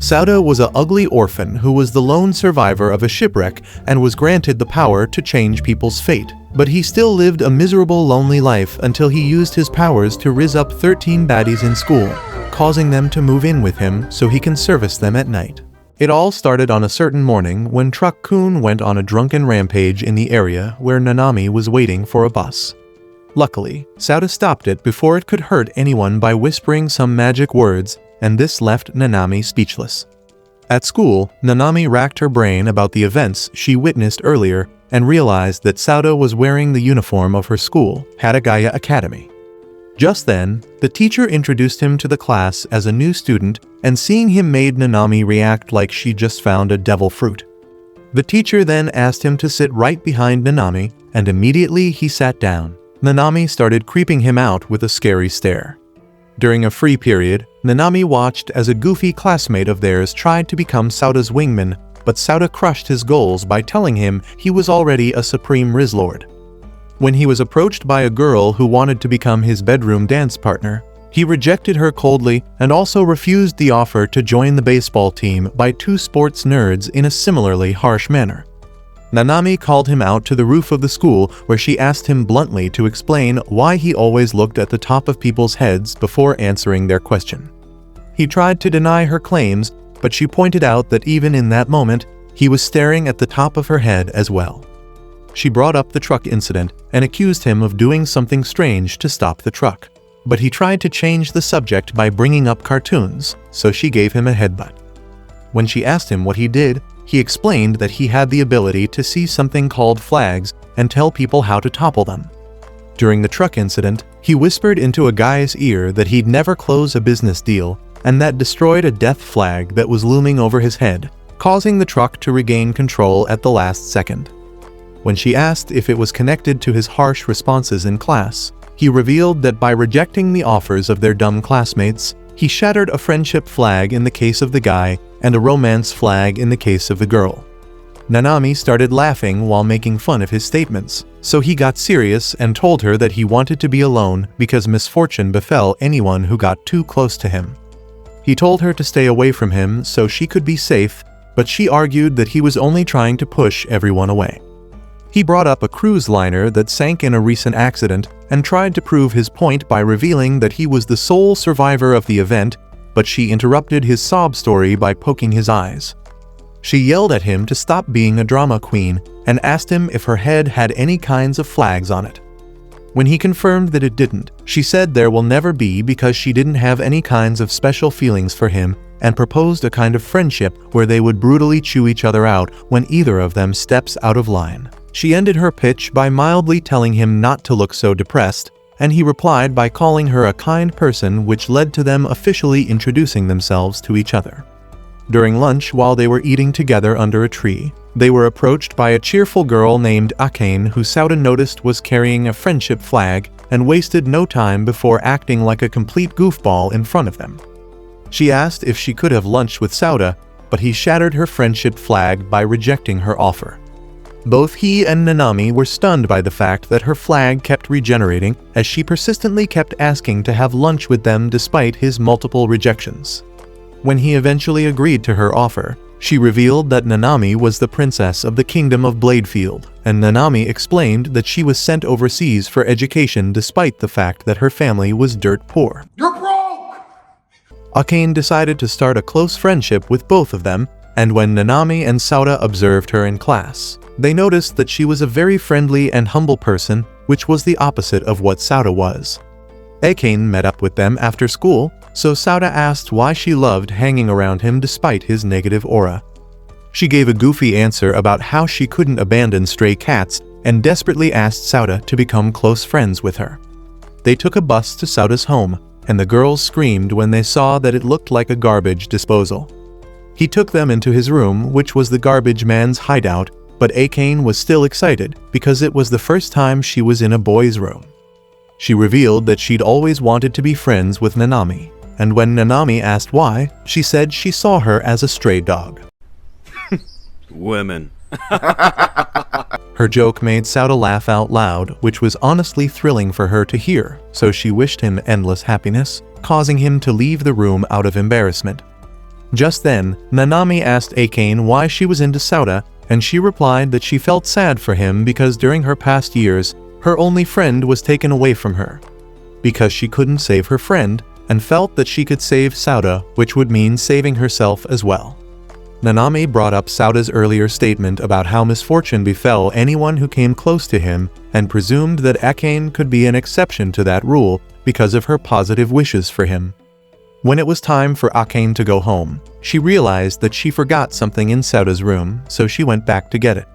Sauda was an ugly orphan who was the lone survivor of a shipwreck and was granted the power to change people's fate. But he still lived a miserable, lonely life until he used his powers to rizz up 13 baddies in school, causing them to move in with him so he can service them at night. It all started on a certain morning when Truck-kun went on a drunken rampage in the area where Nanami was waiting for a bus. Luckily, Sauda stopped it before it could hurt anyone by whispering some magic words, and this left Nanami speechless. At school, Nanami racked her brain about the events she witnessed earlier and realized that Sauda was wearing the uniform of her school, Hatagaya Academy. Just then, the teacher introduced him to the class as a new student, and seeing him made Nanami react like she just found a devil fruit. The teacher then asked him to sit right behind Nanami, and immediately he sat down. Nanami started creeping him out with a scary stare. During a free period, Nanami watched as a goofy classmate of theirs tried to become Sauda's wingman, but Sauda crushed his goals by telling him he was already a supreme Rizlord. When he was approached by a girl who wanted to become his bedroom dance partner, he rejected her coldly and also refused the offer to join the baseball team by two sports nerds in a similarly harsh manner. Nanami called him out to the roof of the school where she asked him bluntly to explain why he always looked at the top of people's heads before answering their question. He tried to deny her claims, but she pointed out that even in that moment, he was staring at the top of her head as well. She brought up the truck incident and accused him of doing something strange to stop the truck. But he tried to change the subject by bringing up cartoons, so she gave him a headbutt. When she asked him what he did, he explained that he had the ability to see something called flags and tell people how to topple them. During the truck incident, he whispered into a guy's ear that he'd never close a business deal, and that destroyed a death flag that was looming over his head, causing the truck to regain control at the last second. When she asked if it was connected to his harsh responses in class, he revealed that by rejecting the offers of their dumb classmates, he shattered a friendship flag in the case of the guy and a romance flag in the case of the girl. Nanami started laughing while making fun of his statements, so he got serious and told her that he wanted to be alone because misfortune befell anyone who got too close to him. He told her to stay away from him so she could be safe, but she argued that he was only trying to push everyone away. He brought up a cruise liner that sank in a recent accident and tried to prove his point by revealing that he was the sole survivor of the event, but she interrupted his sob story by poking his eyes. She yelled at him to stop being a drama queen and asked him if her head had any kinds of flags on it. When he confirmed that it didn't, she said there will never be because she didn't have any kinds of special feelings for him and proposed a kind of friendship where they would brutally chew each other out when either of them steps out of line. She ended her pitch by mildly telling him not to look so depressed, and he replied by calling her a kind person, which led to them officially introducing themselves to each other. During lunch, while they were eating together under a tree, they were approached by a cheerful girl named Akane who Sauda noticed was carrying a friendship flag and wasted no time before acting like a complete goofball in front of them. She asked if she could have lunch with Sauda, but he shattered her friendship flag by rejecting her offer. Both he and Nanami were stunned by the fact that her flag kept regenerating as she persistently kept asking to have lunch with them despite his multiple rejections. When he eventually agreed to her offer, she revealed that Nanami was the princess of the Kingdom of Bladefield, and Nanami explained that she was sent overseas for education despite the fact that her family was dirt poor. You're broke! Akane decided to start a close friendship with both of them, and when Nanami and Sauda observed her in class, they noticed that she was a very friendly and humble person, which was the opposite of what Sauda was. Akane met up with them after school, so Sauda asked why she loved hanging around him despite his negative aura. She gave a goofy answer about how she couldn't abandon stray cats and desperately asked Sauda to become close friends with her. They took a bus to Sauda's home, and the girls screamed when they saw that it looked like a garbage disposal. He took them into his room, which was the garbage man's hideout, but Akane was still excited because it was the first time she was in a boy's room. She revealed that she'd always wanted to be friends with Nanami, and when Nanami asked why, she said she saw her as a stray dog. Women. Her joke made Sauda laugh out loud, which was honestly thrilling for her to hear, so she wished him endless happiness, causing him to leave the room out of embarrassment. Just then, Nanami asked Akane why she was into Sauda, and she replied that she felt sad for him because during her past years, her only friend was taken away from her. Because she couldn't save her friend, and felt that she could save Sauda, which would mean saving herself as well. Nanami brought up Sauda's earlier statement about how misfortune befell anyone who came close to him, and presumed that Akane could be an exception to that rule because of her positive wishes for him. When it was time for Akane to go home, she realized that she forgot something in Sauda's room, so she went back to get it.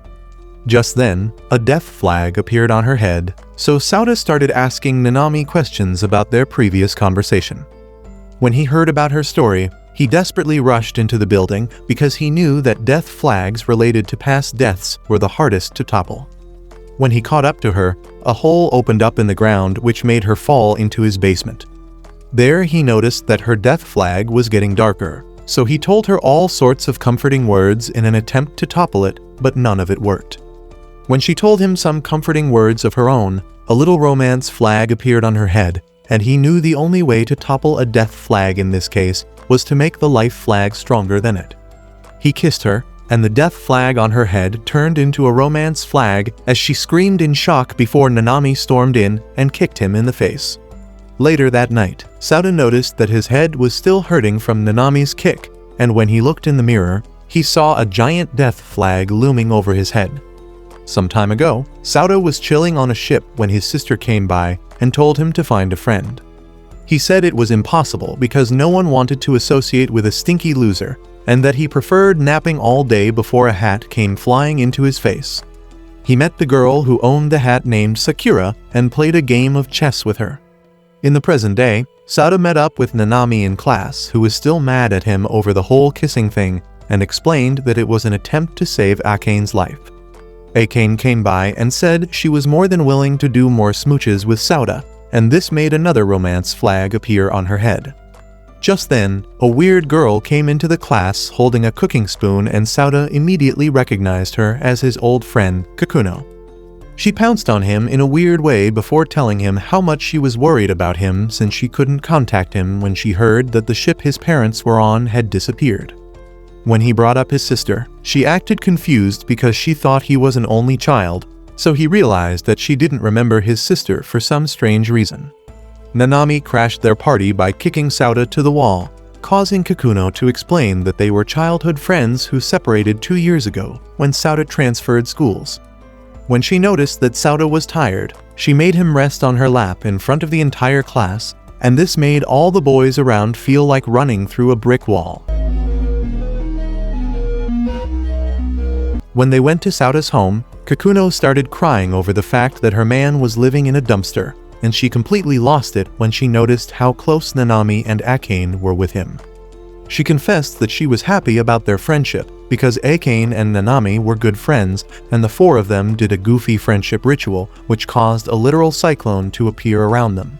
Just then, a death flag appeared on her head, so Sauda started asking Nanami questions about their previous conversation. When he heard about her story, he desperately rushed into the building because he knew that death flags related to past deaths were the hardest to topple. When he caught up to her, a hole opened up in the ground which made her fall into his basement. There he noticed that her death flag was getting darker, so he told her all sorts of comforting words in an attempt to topple it, but none of it worked. When she told him some comforting words of her own, a little romance flag appeared on her head, and he knew the only way to topple a death flag in this case was to make the life flag stronger than it. He kissed her, and the death flag on her head turned into a romance flag as she screamed in shock before Nanami stormed in and kicked him in the face. Later that night, Sauda noticed that his head was still hurting from Nanami's kick, and when he looked in the mirror, he saw a giant death flag looming over his head. Some time ago, Sauda was chilling on a ship when his sister came by and told him to find a friend. He said it was impossible because no one wanted to associate with a stinky loser, and that he preferred napping all day before a hat came flying into his face. He met the girl who owned the hat named Sakura and played a game of chess with her. In the present day, Sauda met up with Nanami in class, who was still mad at him over the whole kissing thing, and explained that it was an attempt to save Akane's life. Akane came by and said she was more than willing to do more smooches with Sauda, and this made another romance flag appear on her head. Just then, a weird girl came into the class holding a cooking spoon, and Sauda immediately recognized her as his old friend, Kakuno. She pounced on him in a weird way before telling him how much she was worried about him since she couldn't contact him when she heard that the ship his parents were on had disappeared. When he brought up his sister, she acted confused because she thought he was an only child, so he realized that she didn't remember his sister for some strange reason. Nanami crashed their party by kicking Sauda to the wall, causing Kakuno to explain that they were childhood friends who separated 2 years ago when Sauda transferred schools. When she noticed that Sauda was tired, she made him rest on her lap in front of the entire class, and this made all the boys around feel like running through a brick wall. When they went to Sauda's home, Kakuno started crying over the fact that her man was living in a dumpster, and she completely lost it when she noticed how close Nanami and Akane were with him. She confessed that she was happy about their friendship because Akane and Nanami were good friends, and the four of them did a goofy friendship ritual which caused a literal cyclone to appear around them.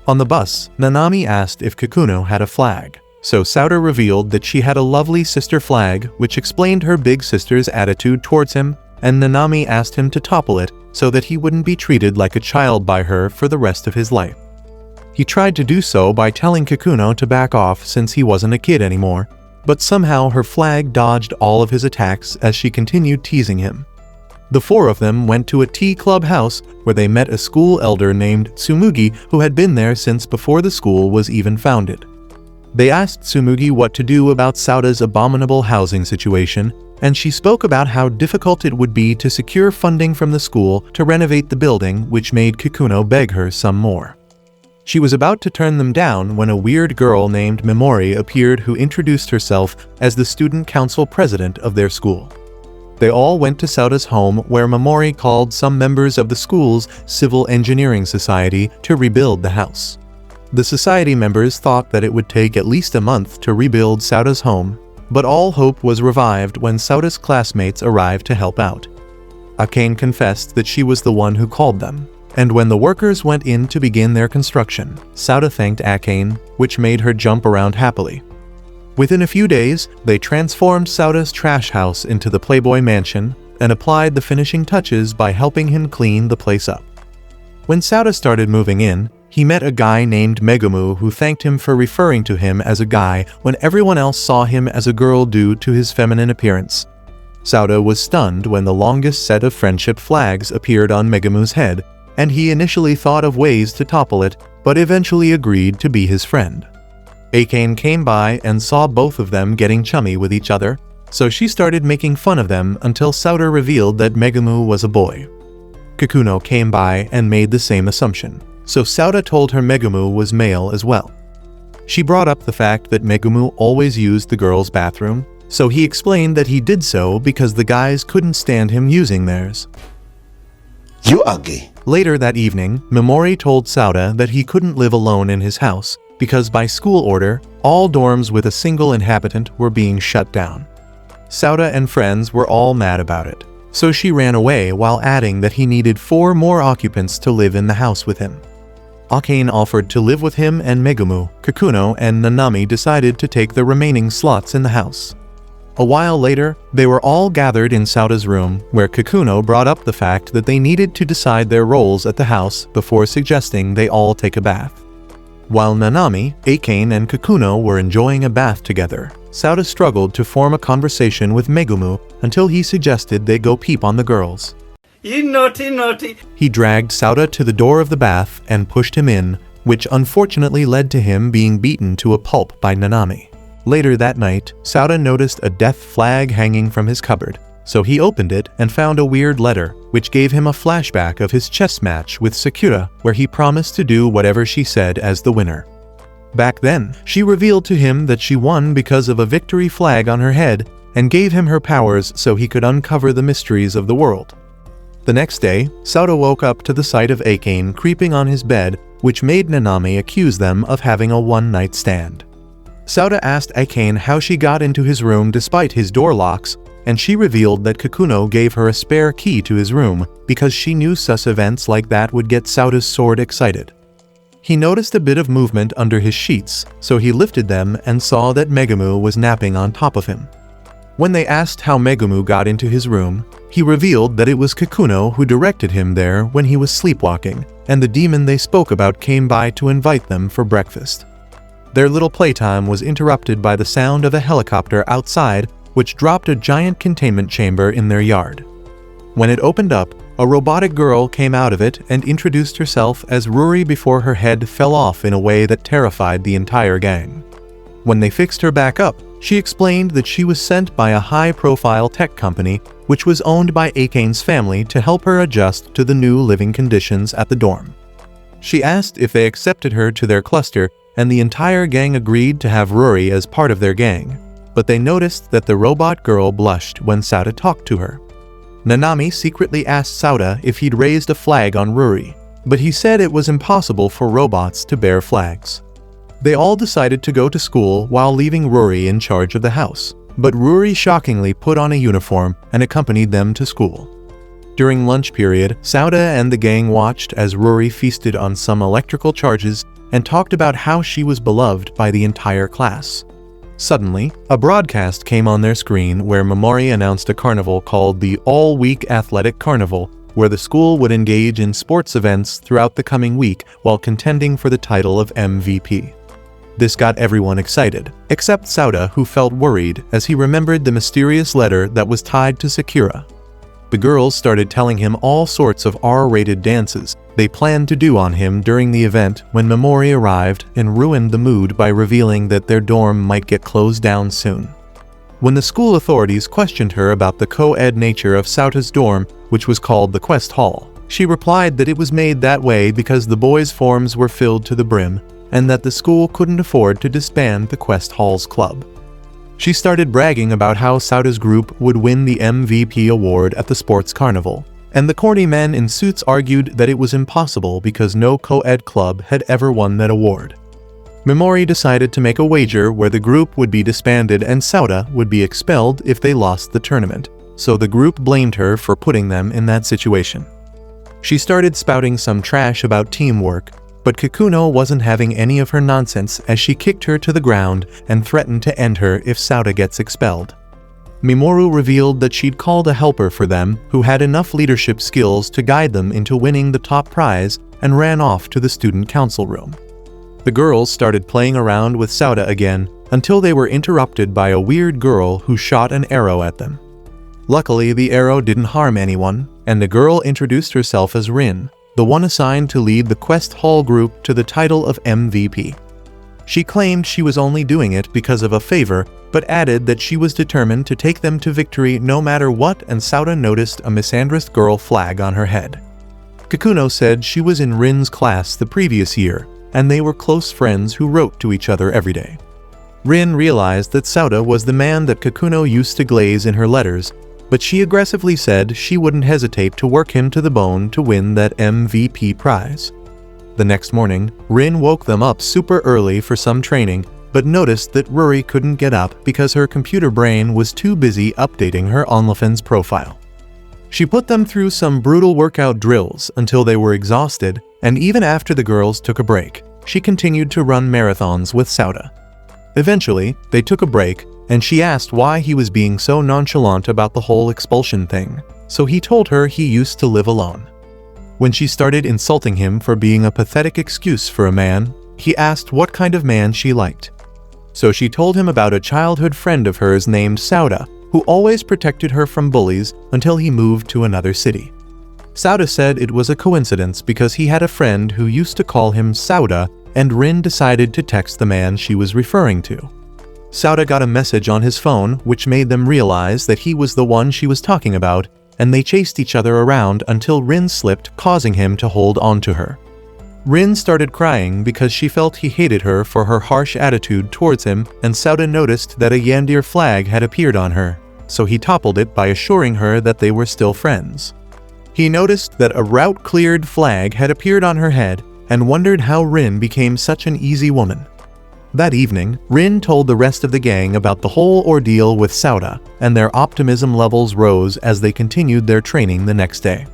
On the bus, Nanami asked if Kakuno had a flag, so Sauda revealed that she had a lovely sister flag which explained her big sister's attitude towards him, and Nanami asked him to topple it so that he wouldn't be treated like a child by her for the rest of his life. He tried to do so by telling Kakuno to back off since he wasn't a kid anymore, but somehow her flag dodged all of his attacks as she continued teasing him. The four of them went to a tea club house where they met a school elder named Tsumugi who had been there since before the school was even founded. They asked Tsumugi what to do about Sauda's abominable housing situation, and she spoke about how difficult it would be to secure funding from the school to renovate the building, which made Kakuno beg her some more. She was about to turn them down when a weird girl named Memori appeared who introduced herself as the student council president of their school. They all went to Sauda's home where Memori called some members of the school's civil engineering society to rebuild the house. The society members thought that it would take at least a month to rebuild Sauda's home, but all hope was revived when Sauda's classmates arrived to help out. Akane confessed that she was the one who called them, and when the workers went in to begin their construction, Sauda thanked Akane, which made her jump around happily. Within a few days, they transformed Sauda's trash house into the Playboy Mansion and applied the finishing touches by helping him clean the place up. When Sauda started moving in, He met a guy named Megumu who thanked him for referring to him as a guy when everyone else saw him as a girl due to his feminine appearance. Sauda was stunned when the longest set of friendship flags appeared on Megumu's head, and he initially thought of ways to topple it, but eventually agreed to be his friend. Akane came by and saw both of them getting chummy with each other, so she started making fun of them until Sauda revealed that Megumu was a boy. Kikuno came by and made the same assumption, so Sauda told her Megumu was male as well. She brought up the fact that Megumu always used the girls' bathroom, so he explained that he did so because the guys couldn't stand him using theirs. You are gay. Later that evening, Memori told Sauda that he couldn't live alone in his house because by school order, all dorms with a single inhabitant were being shut down. Sauda and friends were all mad about it, so she ran away while adding that he needed 4 more occupants to live in the house with him. Akane offered to live with him, and Megumu, Kikuno, and Nanami decided to take the remaining slots in the house. A while later, they were all gathered in Sauda's room, where Kikuno brought up the fact that they needed to decide their roles at the house before suggesting they all take a bath. While Nanami, Akane, and Kikuno were enjoying a bath together, Sauda struggled to form a conversation with Megumu until he suggested they go peep on the girls. You naughty. He dragged Sauda to the door of the bath and pushed him in, which unfortunately led to him being beaten to a pulp by Nanami. Later that night, Sauda noticed a death flag hanging from his cupboard, so he opened it and found a weird letter, which gave him a flashback of his chess match with Sakura, where he promised to do whatever she said as the winner. Back then, she revealed to him that she won because of a victory flag on her head and gave him her powers so he could uncover the mysteries of the world. The next day, Sauda woke up to the sight of Akane creeping on his bed, which made Nanami accuse them of having a one-night stand. Sauda asked Akane how she got into his room despite his door locks, and she revealed that Kikuno gave her a spare key to his room because she knew sus events like that would get Sauda's sword excited. He noticed a bit of movement under his sheets, so he lifted them and saw that Megumu was napping on top of him. When they asked how Megumu got into his room, he revealed that it was Kikuno who directed him there when he was sleepwalking, and the demon they spoke about came by to invite them for breakfast. Their little playtime was interrupted by the sound of a helicopter outside, which dropped a giant containment chamber in their yard. When it opened up, a robotic girl came out of it and introduced herself as Ruri before her head fell off in a way that terrified the entire gang. When they fixed her back up, she explained that she was sent by a high-profile tech company which was owned by Akane's family to help her adjust to the new living conditions at the dorm. She asked if they accepted her to their cluster, and the entire gang agreed to have Ruri as part of their gang, but they noticed that the robot girl blushed when Sauda talked to her. Nanami secretly asked Sauda if he'd raised a flag on Ruri, but he said it was impossible for robots to bear flags. They all decided to go to school while leaving Ruri in charge of the house, but Ruri shockingly put on a uniform and accompanied them to school. During lunch period, Sauda and the gang watched as Ruri feasted on some electrical charges and talked about how she was beloved by the entire class. Suddenly, a broadcast came on their screen where Memori announced a carnival called the All-Week Athletic Carnival, where the school would engage in sports events throughout the coming week while contending for the title of MVP. This got everyone excited, except Sauda, who felt worried as he remembered the mysterious letter that was tied to Sakura. The girls started telling him all sorts of R-rated dances they planned to do on him during the event when Memori arrived and ruined the mood by revealing that their dorm might get closed down soon. When the school authorities questioned her about the co-ed nature of Sauda's dorm, which was called the Quest Hall, she replied that it was made that way because the boys' forms were filled to the brim, and that the school couldn't afford to disband the Quest Hall's club. She started bragging about how Sauda's group would win the MVP award at the sports carnival, and the corny men in suits argued that it was impossible because no co-ed club had ever won that award. Memori decided to make a wager where the group would be disbanded and Sauda would be expelled if they lost the tournament, so the group blamed her for putting them in that situation. She started spouting some trash about teamwork, but Kikuno wasn't having any of her nonsense as she kicked her to the ground and threatened to end her if Sauda gets expelled. Mimoru revealed that she'd called a helper for them who had enough leadership skills to guide them into winning the top prize and ran off to the student council room. The girls started playing around with Sauda again until they were interrupted by a weird girl who shot an arrow at them. Luckily, the arrow didn't harm anyone, and the girl introduced herself as Rin, the one assigned to lead the Quest Hall group to the title of MVP. She claimed she was only doing it because of a favor, but added that she was determined to take them to victory no matter what, and Sauda noticed a misandrist girl flag on her head. Kakuno said she was in Rin's class the previous year, and they were close friends who wrote to each other every day. Rin realized that Sauda was the man that Kakuno used to glaze in her letters, but she aggressively said she wouldn't hesitate to work him to the bone to win that MVP prize. The next morning, Rin woke them up super early for some training, but noticed that Ruri couldn't get up because her computer brain was too busy updating her OnlyFans profile. She put them through some brutal workout drills until they were exhausted, and even after the girls took a break, she continued to run marathons with Sauda. Eventually, they took a break, and she asked why he was being so nonchalant about the whole expulsion thing, so he told her he used to live alone. When she started insulting him for being a pathetic excuse for a man, he asked what kind of man she liked. So she told him about a childhood friend of hers named Sauda, who always protected her from bullies until he moved to another city. Sauda said it was a coincidence because he had a friend who used to call him Sauda, and Rin decided to text the man she was referring to. Sauda got a message on his phone which made them realize that he was the one she was talking about, and they chased each other around until Rin slipped, causing him to hold on to her. Rin started crying because she felt he hated her for her harsh attitude towards him, and Sauda noticed that a Yandir flag had appeared on her, so he toppled it by assuring her that they were still friends. He noticed that a route-cleared flag had appeared on her head and wondered how Rin became such an easy woman. That evening, Rin told the rest of the gang about the whole ordeal with Sauda, and their optimism levels rose as they continued their training the next day.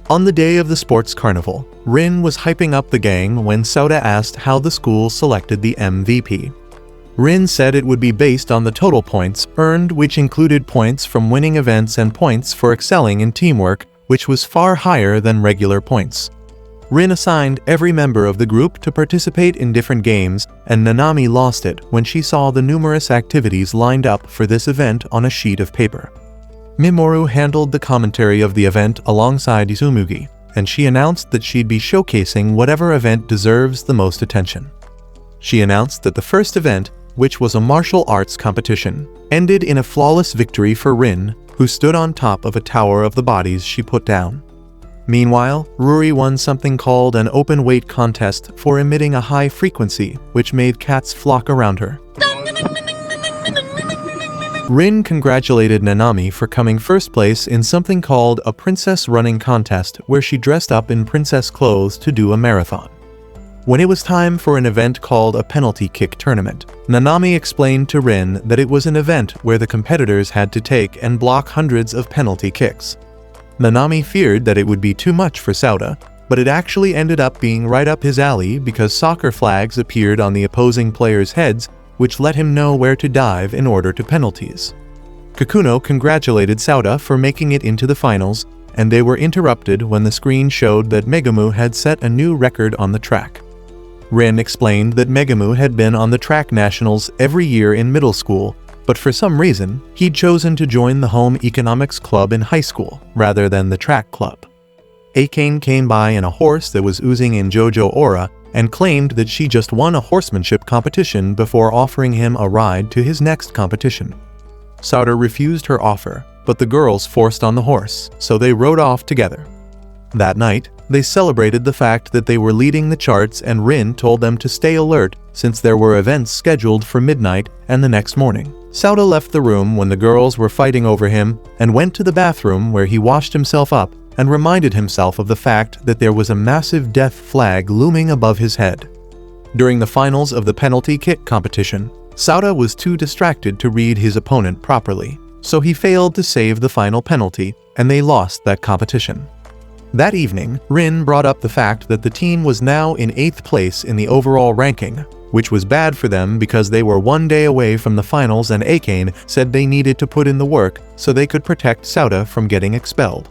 On the day of the sports carnival, Rin was hyping up the gang when Sauda asked how the school selected the MVP. Rin said it would be based on the total points earned, which included points from winning events and points for excelling in teamwork, which was far higher than regular points. Rin assigned every member of the group to participate in different games, and Nanami lost it when she saw the numerous activities lined up for this event on a sheet of paper. Mimoru handled the commentary of the event alongside Izumugi, and she announced that she'd be showcasing whatever event deserves the most attention. She announced that the first event, which was a martial arts competition, ended in a flawless victory for Rin, who stood on top of a tower of the bodies she put down. Meanwhile, Ruri won something called an open weight contest for emitting a high frequency, which made cats flock around her. Rin congratulated Nanami for coming first place in something called a princess running contest, where she dressed up in princess clothes to do a marathon. When it was time for an event called a penalty kick tournament, Nanami explained to Rin that it was an event where the competitors had to take and block hundreds of penalty kicks. Nanami feared that it would be too much for Sauda, but it actually ended up being right up his alley because soccer flags appeared on the opposing players' heads, which let him know where to dive in order to penalties. Kakuno congratulated Sauda for making it into the finals, and they were interrupted when the screen showed that Megumu had set a new record on the track. Rin explained that Megumu had been on the track nationals every year in middle school, but for some reason, he'd chosen to join the home economics club in high school rather than the track club. Akane came by in a horse that was oozing in JoJo aura and claimed that she just won a horsemanship competition before offering him a ride to his next competition. Sauda refused her offer, but the girls forced on the horse, so they rode off together. That night, they celebrated the fact that they were leading the charts, and Rin told them to stay alert since there were events scheduled for midnight and the next morning. Sauda left the room when the girls were fighting over him and went to the bathroom where he washed himself up and reminded himself of the fact that there was a massive death flag looming above his head. During the finals of the penalty kick competition, Sauda was too distracted to read his opponent properly, so he failed to save the final penalty, and they lost that competition. That evening, Rin brought up the fact that the team was now in 8th place in the overall ranking, which was bad for them because they were one day away from the finals, and Akane said they needed to put in the work so they could protect Sauda from getting expelled.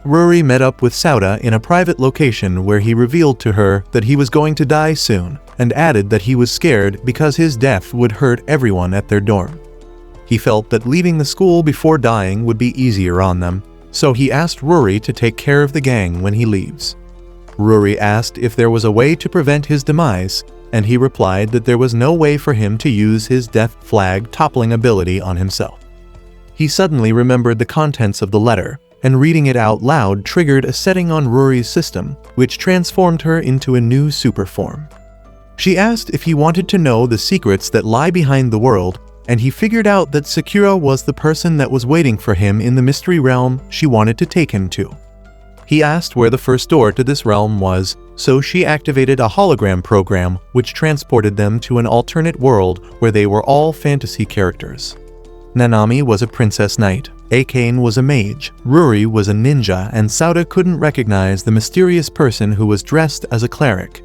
Ruri met up with Sauda in a private location where he revealed to her that he was going to die soon, and added that he was scared because his death would hurt everyone at their dorm. He felt that leaving the school before dying would be easier on them, so he asked Ruri to take care of the gang when he leaves. Ruri asked if there was a way to prevent his demise, and he replied that there was no way for him to use his death flag toppling ability on himself. He suddenly remembered the contents of the letter, and reading it out loud triggered a setting on Ruri's system, which transformed her into a new super form. She asked if he wanted to know the secrets that lie behind the world, and he figured out that Sakura was the person that was waiting for him in the mystery realm she wanted to take him to. He asked where the first door to this realm was, so she activated a hologram program which transported them to an alternate world where they were all fantasy characters. Nanami was a princess knight, Akane was a mage, Ruri was a ninja, and Sauda couldn't recognize the mysterious person who was dressed as a cleric.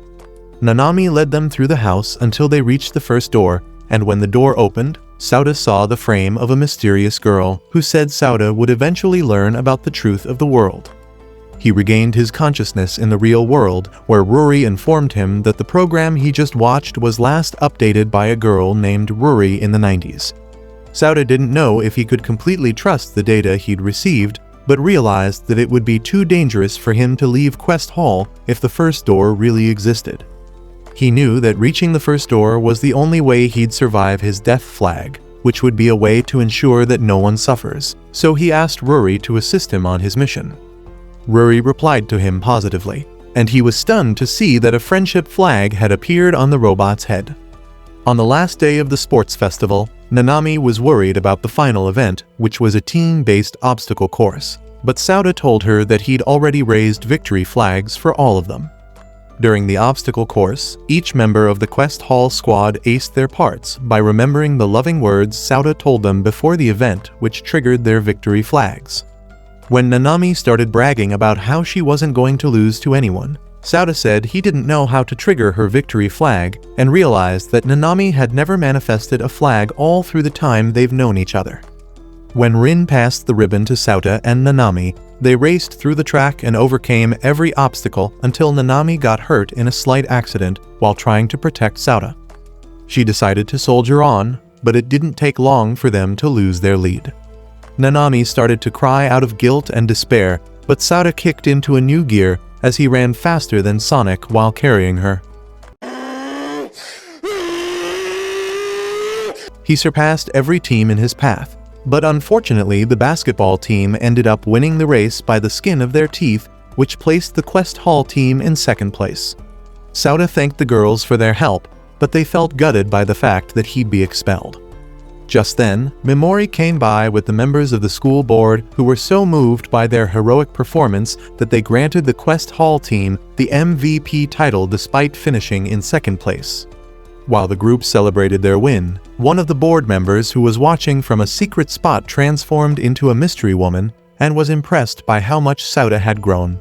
Nanami led them through the house until they reached the first door, and when the door opened, Sauda saw the frame of a mysterious girl who said Sauda would eventually learn about the truth of the world. He regained his consciousness in the real world, where Ruri informed him that the program he just watched was last updated by a girl named Ruri in the 90s. Sauda didn't know if he could completely trust the data he'd received, but realized that it would be too dangerous for him to leave Quest Hall if the first door really existed. He knew that reaching the first door was the only way he'd survive his death flag, which would be a way to ensure that no one suffers, so he asked Ruri to assist him on his mission. Ruri replied to him positively, and he was stunned to see that a friendship flag had appeared on the robot's head. On the last day of the sports festival, Nanami was worried about the final event, which was a team-based obstacle course, but Sauda told her that he'd already raised victory flags for all of them. During the obstacle course, each member of the Quest Hall squad aced their parts by remembering the loving words Sauda told them before the event, which triggered their victory flags. When Nanami started bragging about how she wasn't going to lose to anyone, Sauda said he didn't know how to trigger her victory flag and realized that Nanami had never manifested a flag all through the time they've known each other. When Rin passed the ribbon to Sauda and Nanami, they raced through the track and overcame every obstacle until Nanami got hurt in a slight accident while trying to protect Sauda. She decided to soldier on, but it didn't take long for them to lose their lead. Nanami started to cry out of guilt and despair, but Sauda kicked into a new gear as he ran faster than Sonic while carrying her. He surpassed every team in his path, but unfortunately the basketball team ended up winning the race by the skin of their teeth, which placed the Quest Hall team in second place. Sauda thanked the girls for their help, but they felt gutted by the fact that he'd be expelled. Just then, Memori came by with the members of the school board who were so moved by their heroic performance that they granted the Quest Hall team the MVP title despite finishing in second place. While the group celebrated their win, one of the board members who was watching from a secret spot transformed into a mystery woman and was impressed by how much Sauda had grown.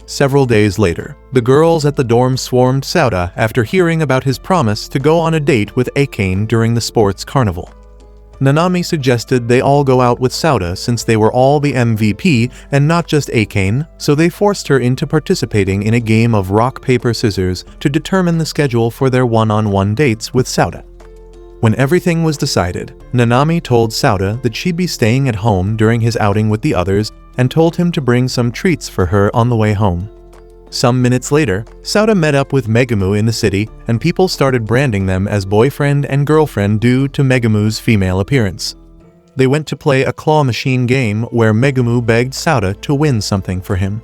Several days later, the girls at the dorm swarmed Sauda after hearing about his promise to go on a date with Akane during the sports carnival. Nanami suggested they all go out with Sauda since they were all the MVP and not just Akane, so they forced her into participating in a game of rock, paper, scissors to determine the schedule for their one-on-one dates with Sauda. When everything was decided, Nanami told Sauda that she'd be staying at home during his outing with the others and told him to bring some treats for her on the way home. Some minutes later, Sauda met up with Megumu in the city, and people started branding them as boyfriend and girlfriend due to Megumu's female appearance. They went to play a claw machine game where Megumu begged Sauda to win something for him.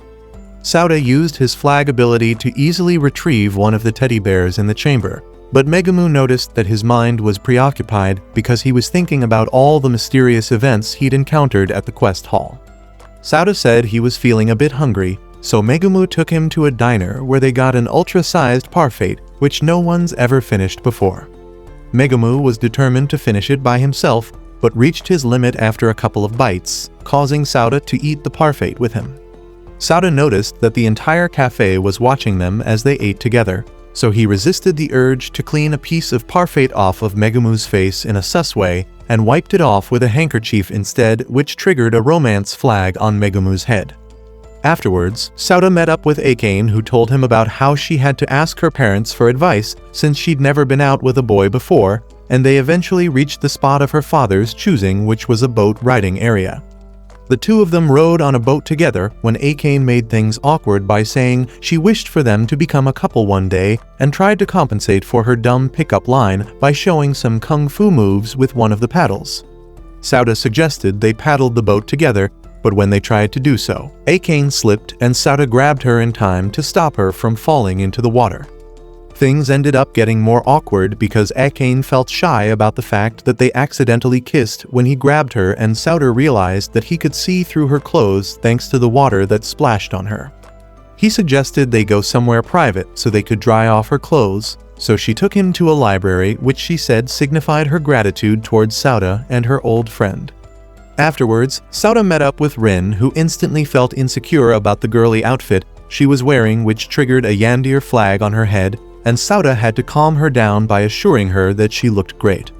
Sauda used his flag ability to easily retrieve one of the teddy bears in the chamber, but Megumu noticed that his mind was preoccupied because he was thinking about all the mysterious events he'd encountered at the Quest Hall. Sauda said he was feeling a bit hungry, so Megumu took him to a diner where they got an ultra-sized parfait, which no one's ever finished before. Megumu was determined to finish it by himself, but reached his limit after a couple of bites, causing Sauda to eat the parfait with him. Sauda noticed that the entire cafe was watching them as they ate together, so he resisted the urge to clean a piece of parfait off of Megumu's face in a sus way and wiped it off with a handkerchief instead, which triggered a romance flag on Megumu's head. Afterwards, Sauda met up with Akane, who told him about how she had to ask her parents for advice since she'd never been out with a boy before, and they eventually reached the spot of her father's choosing, which was a boat riding area. The two of them rode on a boat together when Akane made things awkward by saying she wished for them to become a couple one day and tried to compensate for her dumb pickup line by showing some kung fu moves with one of the paddles. Sauda suggested they paddled the boat together, but when they tried to do so, Akane slipped and Sauda grabbed her in time to stop her from falling into the water. Things ended up getting more awkward because Akane felt shy about the fact that they accidentally kissed when he grabbed her, and Sauda realized that he could see through her clothes thanks to the water that splashed on her. He suggested they go somewhere private so they could dry off her clothes, so she took him to a library, which she said signified her gratitude towards Sauda and her old friend. Afterwards, Sauda met up with Rin, who instantly felt insecure about the girly outfit she was wearing, which triggered a Yandir flag on her head, and Sauda had to calm her down by assuring her that she looked great.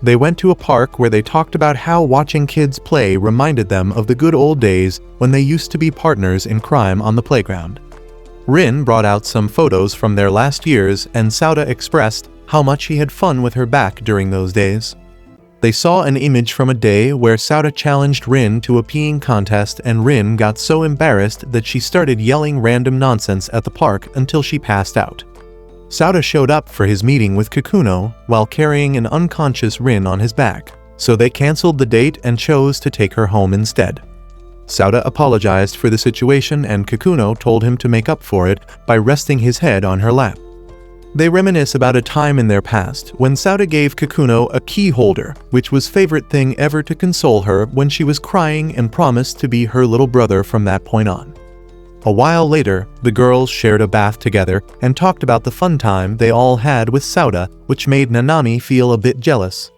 They went to a park where they talked about how watching kids play reminded them of the good old days when they used to be partners in crime on the playground. Rin brought out some photos from their last years, and Sauda expressed how much he had fun with her back during those days. They saw an image from a day where Sauda challenged Rin to a peeing contest, and Rin got so embarrassed that she started yelling random nonsense at the park until she passed out. Sauda showed up for his meeting with Kikuno while carrying an unconscious Rin on his back, so they cancelled the date and chose to take her home instead. Sauda apologized for the situation, and Kikuno told him to make up for it by resting his head on her lap. They reminisce about a time in their past when Sauda gave Kikuno a key holder, which was favorite thing ever, to console her when she was crying, and promised to be her little brother from that point on. A while later, the girls shared a bath together and talked about the fun time they all had with Sauda, which made Nanami feel a bit jealous.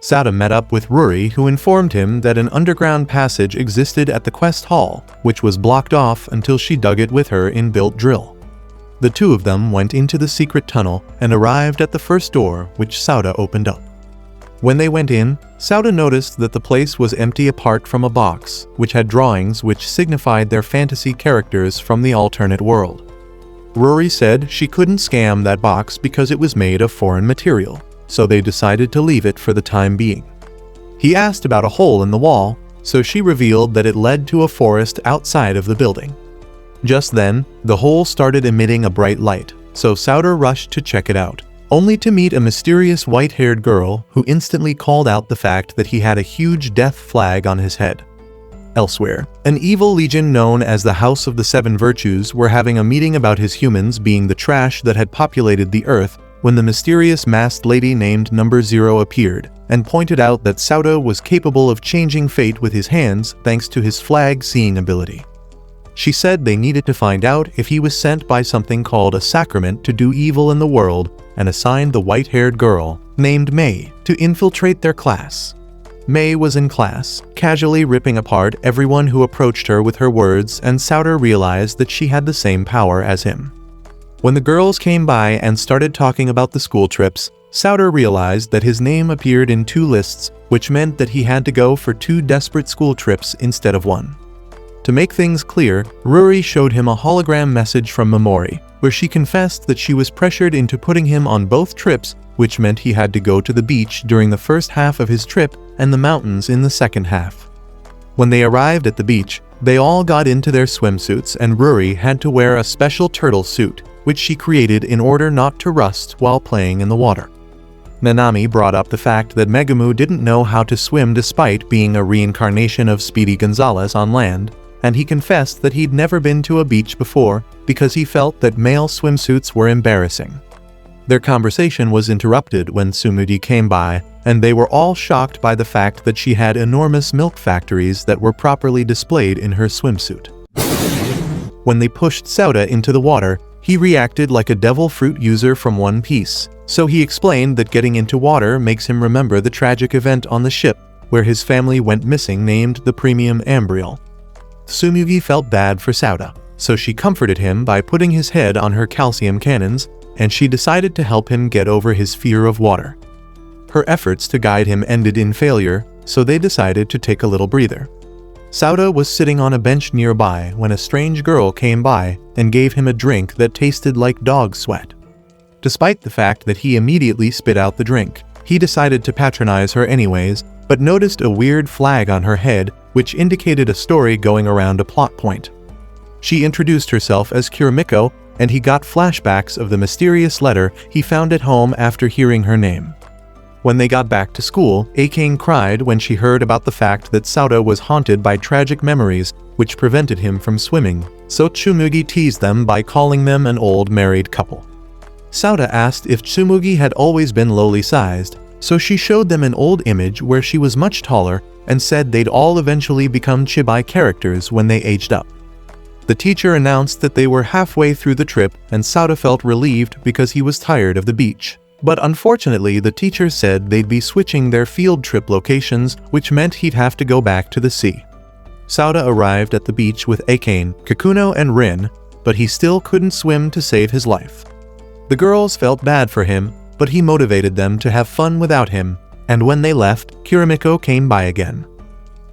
Sauda met up with Ruri, who informed him that an underground passage existed at the quest hall, which was blocked off until she dug it with her inbuilt drill. The two of them went into the secret tunnel and arrived at the first door, which Sauda opened up. When they went in, Sauda noticed that the place was empty apart from a box, which had drawings which signified their fantasy characters from the alternate world. Ruri said she couldn't scam that box because it was made of foreign material, so they decided to leave it for the time being. He asked about a hole in the wall, so she revealed that it led to a forest outside of the building. Just then, the hole started emitting a bright light, so Sauda rushed to check it out, only to meet a mysterious white-haired girl who instantly called out the fact that he had a huge death flag on his head. Elsewhere, an evil legion known as the House of the Seven Virtues were having a meeting about his humans being the trash that had populated the Earth when the mysterious masked lady named Number Zero appeared and pointed out that Sauda was capable of changing fate with his hands thanks to his flag-seeing ability. She said they needed to find out if he was sent by something called a sacrament to do evil in the world, and assigned the white-haired girl, named May, to infiltrate their class. May was in class, casually ripping apart everyone who approached her with her words, and Sauda realized that she had the same power as him. When the girls came by and started talking about the school trips, Sauda realized that his name appeared in 2 lists, which meant that he had to go for 2 desperate school trips instead of 1. To make things clear, Ruri showed him a hologram message from Memori, where she confessed that she was pressured into putting him on both trips, which meant he had to go to the beach during the first half of his trip and the mountains in the second half. When they arrived at the beach, they all got into their swimsuits, and Ruri had to wear a special turtle suit, which she created in order not to rust while playing in the water. Nanami brought up the fact that Megumu didn't know how to swim despite being a reincarnation of Speedy Gonzales on land, and he confessed that he'd never been to a beach before because he felt that male swimsuits were embarrassing. Their conversation was interrupted when Sumudi came by, and they were all shocked by the fact that she had enormous milk factories that were properly displayed in her swimsuit. When they pushed Sauda into the water, he reacted like a devil fruit user from One Piece, so he explained that getting into water makes him remember the tragic event on the ship where his family went missing named the Premium Ambriel. Tsumugi felt bad for Sauda, so she comforted him by putting his head on her calcium cannons, and she decided to help him get over his fear of water. Her efforts to guide him ended in failure, so they decided to take a little breather. Sauda was sitting on a bench nearby when a strange girl came by and gave him a drink that tasted like dog sweat. Despite the fact that he immediately spit out the drink, he decided to patronize her anyways, but noticed a weird flag on her head which indicated a story going around a plot point. She introduced herself as Kurimiko, and he got flashbacks of the mysterious letter he found at home after hearing her name. When they got back to school, Akane cried when she heard about the fact that Sauda was haunted by tragic memories which prevented him from swimming, so Tsumugi teased them by calling them an old married couple. Sauda asked if Tsumugi had always been lowly sized, so she showed them an old image where she was much taller and said they'd all eventually become chibai characters when they aged up. The teacher announced that they were halfway through the trip and Sauda felt relieved because he was tired of the beach. But unfortunately, the teacher said they'd be switching their field trip locations, which meant he'd have to go back to the sea. Sauda arrived at the beach with Akane, Kakuno, and Rin, but he still couldn't swim to save his life. The girls felt bad for him, but he motivated them to have fun without him, and when they left, Kurimiko came by again.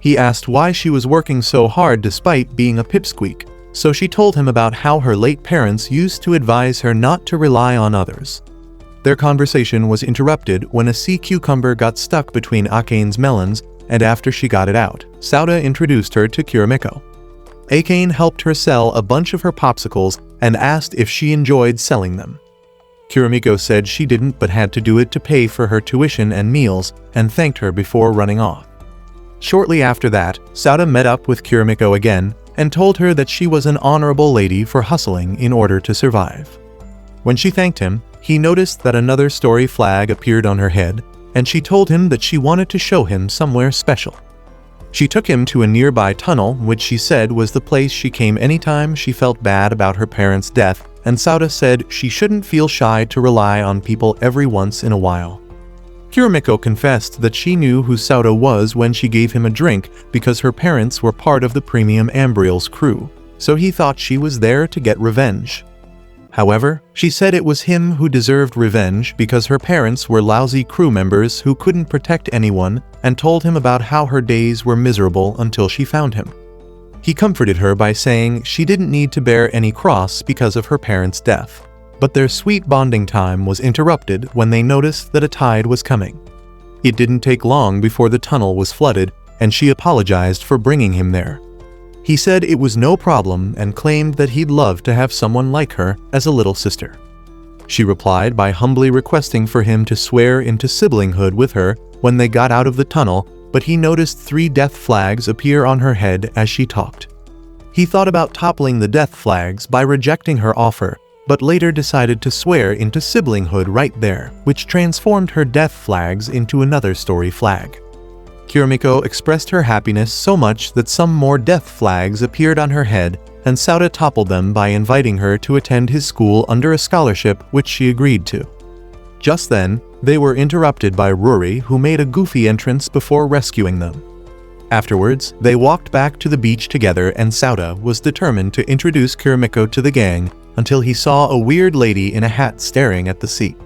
He asked why she was working so hard despite being a pipsqueak, so she told him about how her late parents used to advise her not to rely on others. Their conversation was interrupted when a sea cucumber got stuck between Akane's melons, and after she got it out, Sauda introduced her to Kurimiko. Akane helped her sell a bunch of her popsicles and asked if she enjoyed selling them. Kurimiko said she didn't but had to do it to pay for her tuition and meals, and thanked her before running off. Shortly after that, Sauda met up with Kurimiko again and told her that she was an honorable lady for hustling in order to survive. When she thanked him, he noticed that another story flag appeared on her head, and she told him that she wanted to show him somewhere special. She took him to a nearby tunnel, which she said was the place she came anytime she felt bad about her parents' death, and Sauda said she shouldn't feel shy to rely on people every once in a while. Kurimiko confessed that she knew who Sauda was when she gave him a drink because her parents were part of the Premium Ambriel's crew, so he thought she was there to get revenge. However, she said it was him who deserved revenge because her parents were lousy crew members who couldn't protect anyone, and told him about how her days were miserable until she found him. He comforted her by saying she didn't need to bear any cross because of her parents' death. But their sweet bonding time was interrupted when they noticed that a tide was coming. It didn't take long before the tunnel was flooded, and she apologized for bringing him there. He said it was no problem and claimed that he'd love to have someone like her as a little sister. She replied by humbly requesting for him to swear into siblinghood with her when they got out of the tunnel, but he noticed 3 death flags appear on her head as she talked. He thought about toppling the death flags by rejecting her offer, but later decided to swear into siblinghood right there, which transformed her death flags into another story flag. Kurimiko expressed her happiness so much that some more death flags appeared on her head, and Sauda toppled them by inviting her to attend his school under a scholarship which she agreed to. Just then, they were interrupted by Rory, who made a goofy entrance before rescuing them. Afterwards, they walked back to the beach together, and Sauda was determined to introduce Kurimiko to the gang until he saw a weird lady in a hat staring at the sea.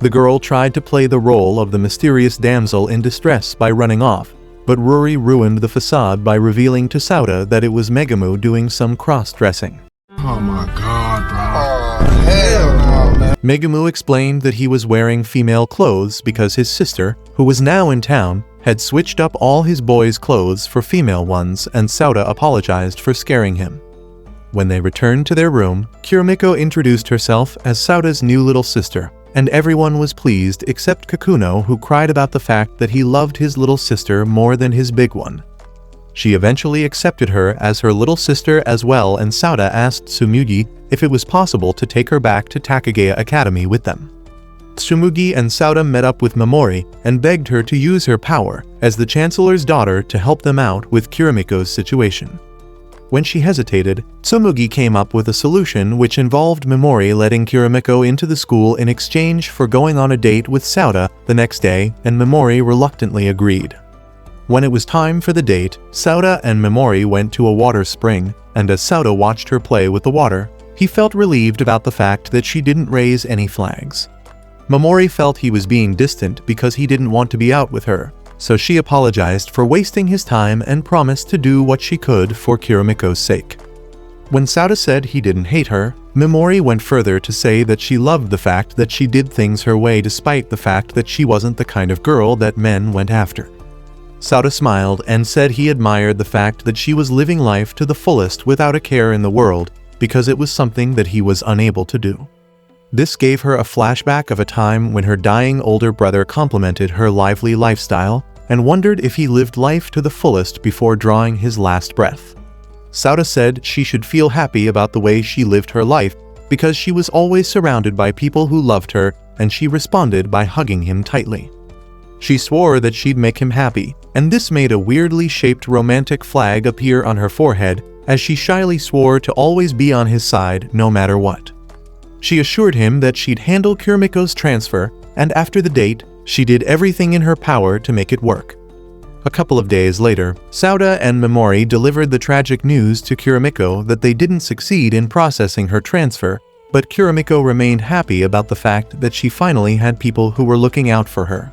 The girl tried to play the role of the mysterious damsel in distress by running off, but Rory ruined the facade by revealing to Sauda that it was Megumu doing some cross-dressing. Oh my god, bro. Oh, hell no, man. Megumu explained that he was wearing female clothes because his sister, who was now in town, had switched up all his boys' clothes for female ones, and Sauda apologized for scaring him. When they returned to their room, Kurimiko introduced herself as Sauda's new little sister, and everyone was pleased except Kakuno, who cried about the fact that he loved his little sister more than his big one. She eventually accepted her as her little sister as well, and Sauda asked Tsumugi if it was possible to take her back to Takagaya Academy with them. Tsumugi and Sauda met up with Momori and begged her to use her power as the Chancellor's daughter to help them out with Kurimiko's situation. When she hesitated, Tsumugi came up with a solution which involved Momori letting Kurimiko into the school in exchange for going on a date with Sauda the next day, and Momori reluctantly agreed. When it was time for the date, Sauda and Momori went to a water spring, and as Sauda watched her play with the water, he felt relieved about the fact that she didn't raise any flags. Momori felt he was being distant because he didn't want to be out with her, so she apologized for wasting his time and promised to do what she could for Kirimiko's sake. When Sauta said he didn't hate her, Mimori went further to say that she loved the fact that she did things her way despite the fact that she wasn't the kind of girl that men went after. Sauta smiled and said he admired the fact that she was living life to the fullest without a care in the world, because it was something that he was unable to do. This gave her a flashback of a time when her dying older brother complimented her lively lifestyle and wondered if he lived life to the fullest before drawing his last breath. Sauta said she should feel happy about the way she lived her life because she was always surrounded by people who loved her, and she responded by hugging him tightly. She swore that she'd make him happy, and this made a weirdly shaped romantic flag appear on her forehead as she shyly swore to always be on his side no matter what. She assured him that she'd handle Kirimiko's transfer, and after the date, she did everything in her power to make it work. A couple of days later, Sauta and Mimori delivered the tragic news to Kirimiko that they didn't succeed in processing her transfer, but Kirimiko remained happy about the fact that she finally had people who were looking out for her.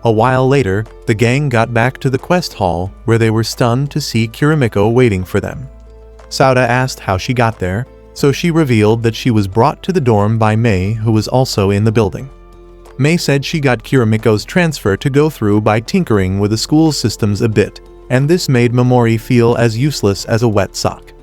A while later, the gang got back to the quest hall, where they were stunned to see Kirimiko waiting for them. Sauta asked how she got there, so she revealed that she was brought to the dorm by Mei, who was also in the building. Mei said she got Kirimiko's transfer to go through by tinkering with the school systems a bit, and this made Mimori feel as useless as a wet sock.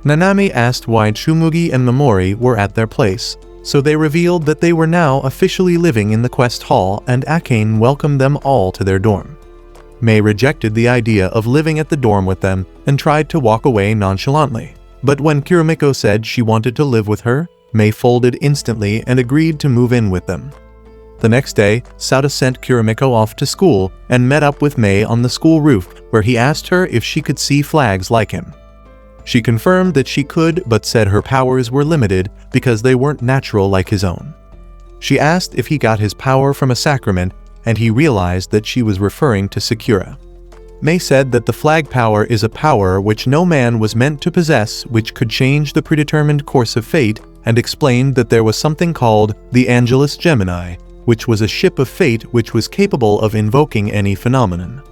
Nanami asked why Tsumugi and Mimori were at their place, so they revealed that they were now officially living in the quest hall, and Akane welcomed them all to their dorm. Mei rejected the idea of living at the dorm with them and tried to walk away nonchalantly, but when Kirimiko said she wanted to live with her, Mei folded instantly and agreed to move in with them. The next day, Sauta sent Kirimiko off to school and met up with Mei on the school roof, where he asked her if she could see flags like him. She confirmed that she could, but said her powers were limited because they weren't natural like his own. She asked if he got his power from a sacrament, and he realized that she was referring to Sakura. Mei said that the flag power is a power which no man was meant to possess, which could change the predetermined course of fate, and explained that there was something called the Angelus Gemini, which was a ship of fate which was capable of invoking any phenomenon.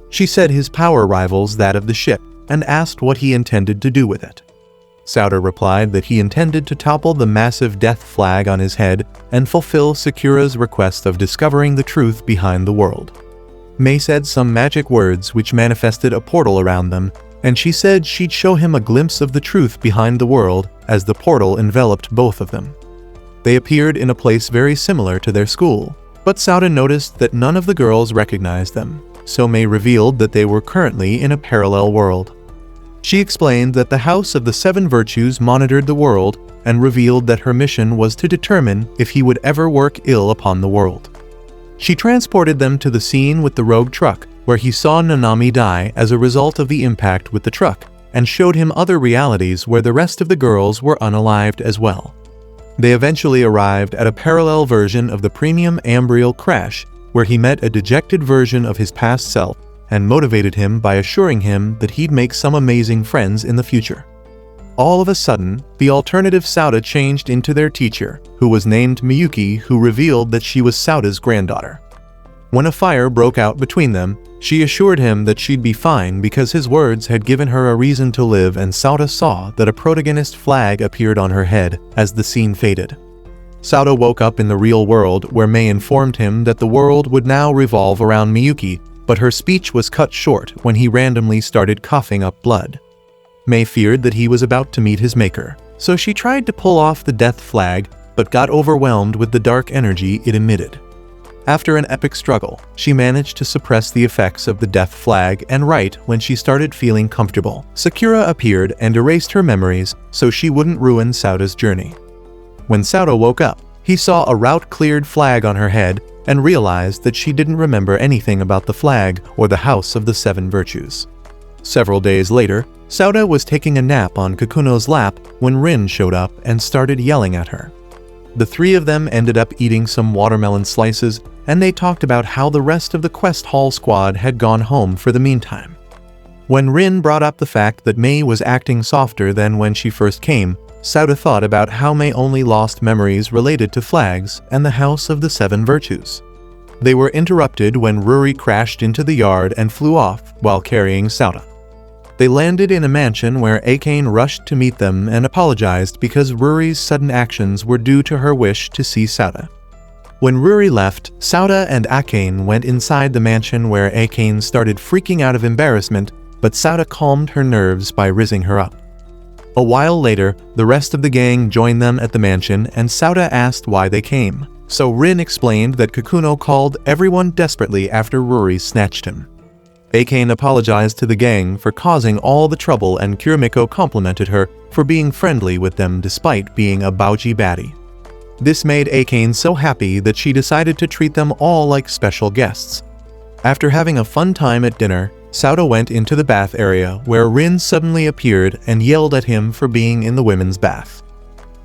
She said his power rivals that of the ship, and asked what he intended to do with it. Sauta replied that he intended to topple the massive death flag on his head and fulfill Sakura's request of discovering the truth behind the world. Mei said some magic words which manifested a portal around them, and she said she'd show him a glimpse of the truth behind the world as the portal enveloped both of them. They appeared in a place very similar to their school, but Sauta noticed that none of the girls recognized them, so Mei revealed that they were currently in a parallel world. She explained that the House of the Seven Virtues monitored the world and revealed that her mission was to determine if he would ever work ill upon the world. She transported them to the scene with the rogue truck, where he saw Nanami die as a result of the impact with the truck, and showed him other realities where the rest of the girls were unalived as well. They eventually arrived at a parallel version of the Premium Ambrial Crash, where he met a dejected version of his past self and motivated him by assuring him that he'd make some amazing friends in the future. All of a sudden, the alternative Sauta changed into their teacher, who was named Miyuki, who revealed that she was Sauta's granddaughter. When a fire broke out between them, she assured him that she'd be fine because his words had given her a reason to live, and Sauta saw that a protagonist flag appeared on her head as the scene faded. Sauta woke up in the real world, where Mei informed him that the world would now revolve around Miyuki, but her speech was cut short when he randomly started coughing up blood. Mei feared that he was about to meet his maker, so she tried to pull off the death flag but got overwhelmed with the dark energy it emitted. After an epic struggle, she managed to suppress the effects of the death flag, and right when she started feeling comfortable, Sakura appeared and erased her memories so she wouldn't ruin Sauta's journey. When Sauta woke up, he saw a route-cleared flag on her head and realized that she didn't remember anything about the flag or the House of the Seven Virtues. Several days later, Sauta was taking a nap on Kakuno's lap when Rin showed up and started yelling at her. The three of them ended up eating some watermelon slices, and they talked about how the rest of the Quest Hall squad had gone home for the meantime. When Rin brought up the fact that Mei was acting softer than when she first came, Sauta thought about how Mei only lost memories related to flags and the House of the Seven Virtues. They were interrupted when Ruri crashed into the yard and flew off while carrying Sauda. They landed in a mansion where Akane rushed to meet them and apologized because Ruri's sudden actions were due to her wish to see Sauda. When Ruri left, Sauda and Akane went inside the mansion where Akane started freaking out of embarrassment, but Sauda calmed her nerves by rizzing her up. A while later, the rest of the gang joined them at the mansion and Sauda asked why they came. So Rin explained that Kakuno called everyone desperately after Ruri snatched him. Akane apologized to the gang for causing all the trouble and Kurimiko complimented her for being friendly with them despite being a Bauji baddie. This made Akane so happy that she decided to treat them all like special guests. After having a fun time at dinner, Sauda went into the bath area where Rin suddenly appeared and yelled at him for being in the women's bath.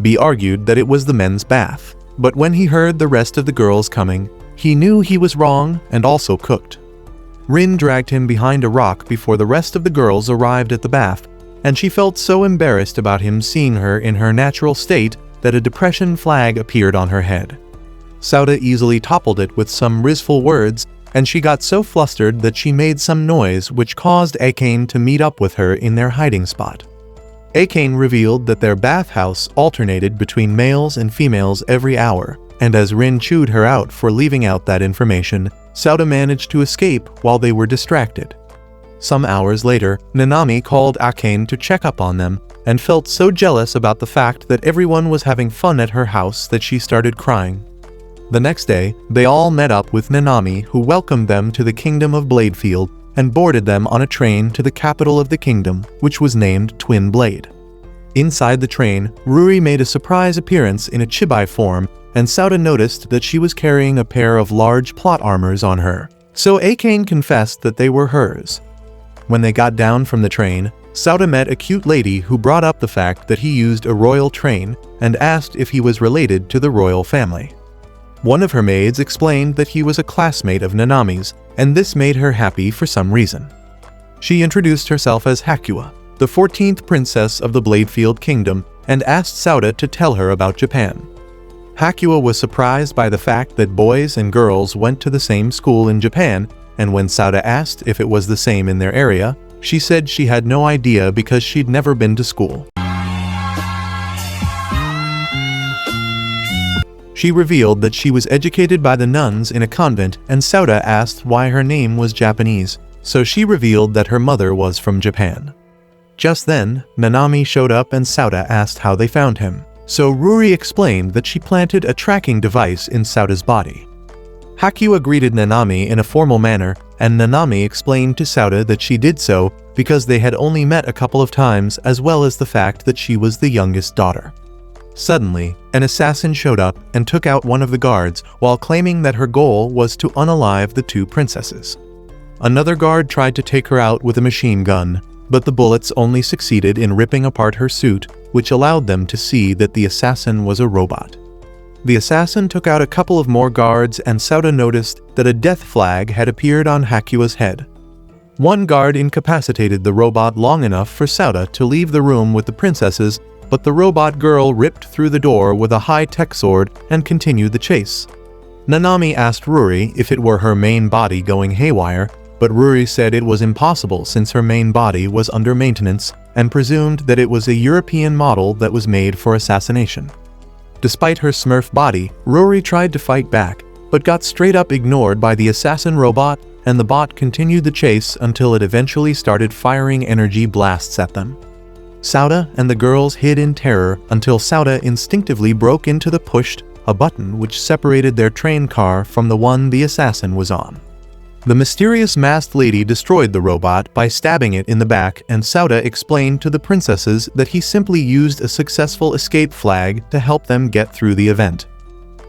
B argued that it was the men's bath, but when he heard the rest of the girls coming, he knew he was wrong and also cooked. Rin dragged him behind a rock before the rest of the girls arrived at the bath, and she felt so embarrassed about him seeing her in her natural state that a depression flag appeared on her head. Sauda easily toppled it with some rizful words, and she got so flustered that she made some noise which caused Akane to meet up with her in their hiding spot. Akane revealed that their bathhouse alternated between males and females every hour, and as Rin chewed her out for leaving out that information, Sauda managed to escape while they were distracted. Some hours later, Nanami called Akane to check up on them, and felt so jealous about the fact that everyone was having fun at her house that she started crying. The next day, they all met up with Nanami, who welcomed them to the kingdom of Bladefield and boarded them on a train to the capital of the kingdom, which was named Twin Blade. Inside the train, Ruri made a surprise appearance in a chibai form, and Sauda noticed that she was carrying a pair of large plot armors on her, so Akane confessed that they were hers. When they got down from the train, Sauda met a cute lady who brought up the fact that he used a royal train and asked if he was related to the royal family. One of her maids explained that he was a classmate of Nanami's, and this made her happy for some reason. She introduced herself as Hakua, the 14th princess of the Bladefield Kingdom, and asked Sauda to tell her about Japan. Hakua was surprised by the fact that boys and girls went to the same school in Japan, and when Sauda asked if it was the same in their area, she said she had no idea because she'd never been to school. She revealed that she was educated by the nuns in a convent, and Sauda asked why her name was Japanese, so she revealed that her mother was from Japan. Just then, Nanami showed up and Sauda asked how they found him, so Ruri explained that she planted a tracking device in Sauda's body. Hakua greeted Nanami in a formal manner, and Nanami explained to Sauda that she did so because they had only met a couple of times, as well as the fact that she was the youngest daughter. Suddenly, an assassin showed up and took out one of the guards while claiming that her goal was to unalive the two princesses. Another guard tried to take her out with a machine gun, but the bullets only succeeded in ripping apart her suit, which allowed them to see that the assassin was a robot. The assassin took out a couple of more guards, and Sauda noticed that a death flag had appeared on Hakua's head. One guard incapacitated the robot long enough for Sauda to leave the room with the princesses, but the robot girl ripped through the door with a high-tech sword and continued the chase. Nanami asked Ruri if it were her main body going haywire, but Ruri said it was impossible since her main body was under maintenance and presumed that it was a European model that was made for assassination. Despite her Smurf body, Ruri tried to fight back, but got straight up ignored by the assassin robot, and the bot continued the chase until it eventually started firing energy blasts at them. Sauda and the girls hid in terror until Sauda instinctively broke into the pushed a button which separated their train car from the one the assassin was on. The mysterious masked lady destroyed the robot by stabbing it in the back, and Sauda explained to the princesses that he simply used a successful escape flag to help them get through the event.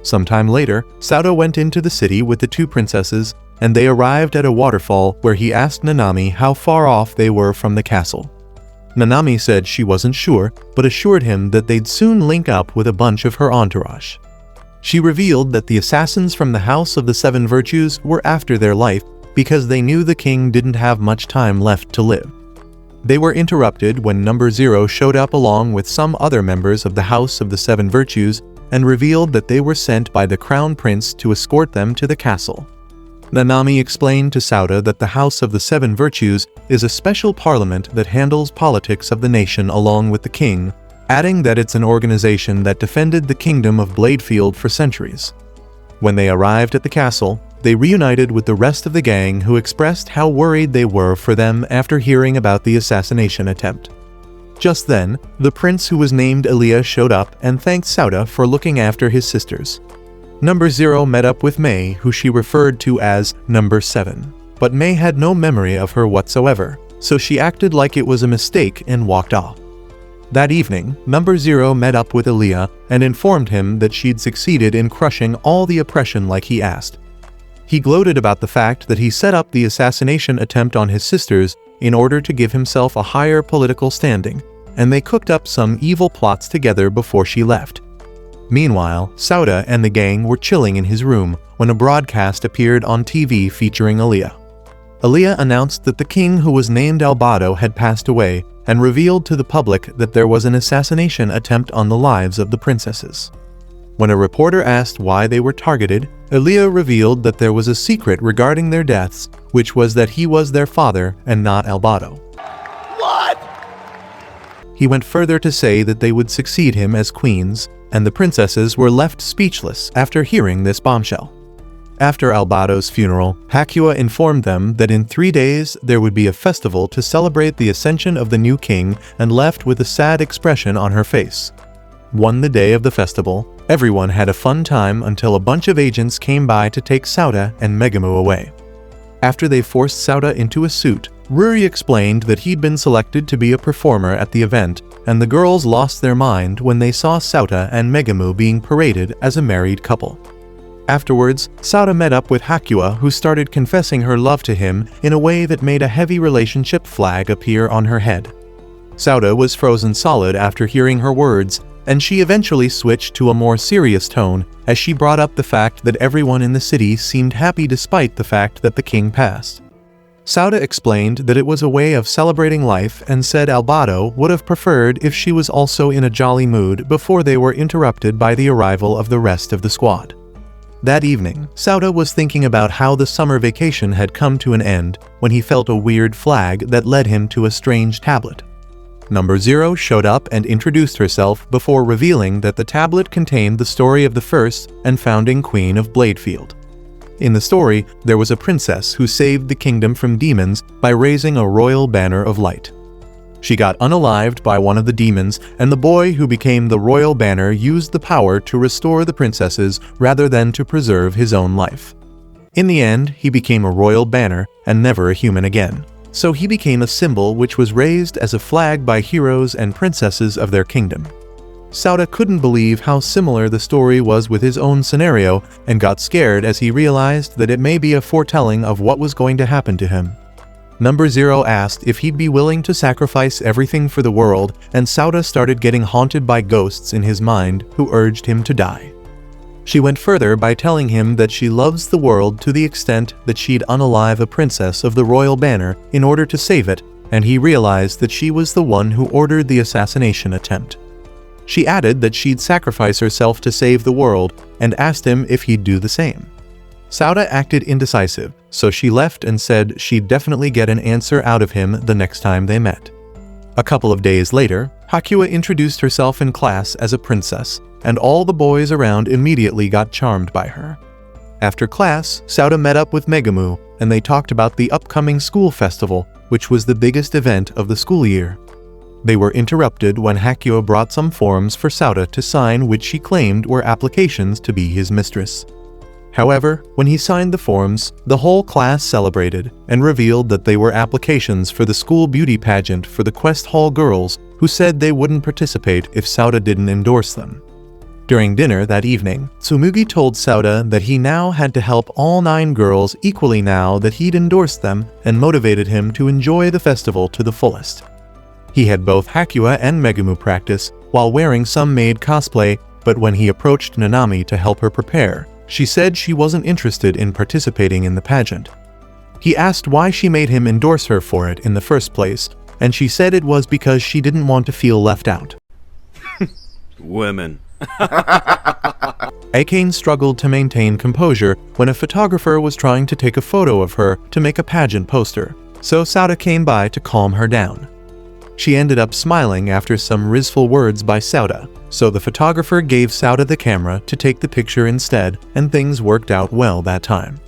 Sometime later, Sauda went into the city with the two princesses, and they arrived at a waterfall where he asked Nanami how far off they were from the castle. Nanami said she wasn't sure, but assured him that they'd soon link up with a bunch of her entourage. She revealed that the assassins from the House of the Seven Virtues were after their life because they knew the king didn't have much time left to live. They were interrupted when Number 0 showed up along with some other members of the House of the Seven Virtues, and revealed that they were sent by the crown prince to escort them to the castle. Nanami explained to Sauda that the House of the Seven Virtues is a special parliament that handles politics of the nation along with the king, adding that it's an organization that defended the kingdom of Bladefield for centuries. When they arrived at the castle, they reunited with the rest of the gang, who expressed how worried they were for them after hearing about the assassination attempt. Just then, the prince who was named Elia showed up and thanked Sauda for looking after his sisters. Number 0 met up with May, who she referred to as Number 7. But May had no memory of her whatsoever, so she acted like it was a mistake and walked off. That evening, Number 0 met up with Elia and informed him that she'd succeeded in crushing all the oppression like he asked. He gloated about the fact that he set up the assassination attempt on his sisters in order to give himself a higher political standing, and they cooked up some evil plots together before she left. Meanwhile, Sauda and the gang were chilling in his room when a broadcast appeared on TV featuring Elia. Elia announced that the king, who was named Albado, had passed away and revealed to the public that there was an assassination attempt on the lives of the princesses. When a reporter asked why they were targeted, Elia revealed that there was a secret regarding their deaths, which was that he was their father and not Albado. What? He went further to say that they would succeed him as queens, and the princesses were left speechless after hearing this bombshell. After Albado's funeral, Hakua informed them that in 3 days there would be a festival to celebrate the ascension of the new king, and left with a sad expression on her face. On the day of the festival, everyone had a fun time until a bunch of agents came by to take Sauda and Megumu away. After they forced Sauda into a suit, Ruri explained that he'd been selected to be a performer at the event, and the girls lost their mind when they saw Sauda and Megumu being paraded as a married couple. Afterwards, Sauda met up with Hakua, who started confessing her love to him in a way that made a heavy relationship flag appear on her head. Sauda was frozen solid after hearing her words, and she eventually switched to a more serious tone as she brought up the fact that everyone in the city seemed happy despite the fact that the king passed. Sauda explained that it was a way of celebrating life and said Albado would have preferred if she was also in a jolly mood before they were interrupted by the arrival of the rest of the squad. That evening, Sauda was thinking about how the summer vacation had come to an end when he felt a weird flag that led him to a strange tablet. Number 0 showed up and introduced herself before revealing that the tablet contained the story of the first and founding queen of Bladefield. In the story, there was a princess who saved the kingdom from demons by raising a royal banner of light. She got unalived by one of the demons, and the boy who became the royal banner used the power to restore the princesses rather than to preserve his own life. In the end, he became a royal banner and never a human again. So he became a symbol which was raised as a flag by heroes and princesses of their kingdom. Sauda couldn't believe how similar the story was with his own scenario and got scared as he realized that it may be a foretelling of what was going to happen to him. Number 0 asked if he'd be willing to sacrifice everything for the world, and Sauda started getting haunted by ghosts in his mind who urged him to die. She went further by telling him that she loves the world to the extent that she'd unalive a princess of the royal banner in order to save it, and he realized that she was the one who ordered the assassination attempt. She added that she'd sacrifice herself to save the world and asked him if he'd do the same. Sauda acted indecisive, so she left and said she'd definitely get an answer out of him the next time they met. A couple of days later, Hakua introduced herself in class as a princess, and all the boys around immediately got charmed by her. After class, Sauda met up with Megumu, and they talked about the upcoming school festival, which was the biggest event of the school year. They were interrupted when Hakua brought some forms for Sauda to sign, which she claimed were applications to be his mistress. However, when he signed the forms, the whole class celebrated and revealed that they were applications for the school beauty pageant for the Quest Hall girls, who said they wouldn't participate if Sauda didn't endorse them. During dinner that evening, Tsumugi told Sauda that he now had to help all 9 girls equally now that he'd endorsed them, and motivated him to enjoy the festival to the fullest. He had both Hakua and Megumu practice while wearing some maid cosplay, but when he approached Nanami to help her prepare, she said she wasn't interested in participating in the pageant. He asked why she made him endorse her for it in the first place, and she said it was because she didn't want to feel left out. Women. Akane struggled to maintain composure when a photographer was trying to take a photo of her to make a pageant poster, so Sauta came by to calm her down. She ended up smiling after some rizful words by Sauta, so the photographer gave Sauta the camera to take the picture instead, and things worked out well that time.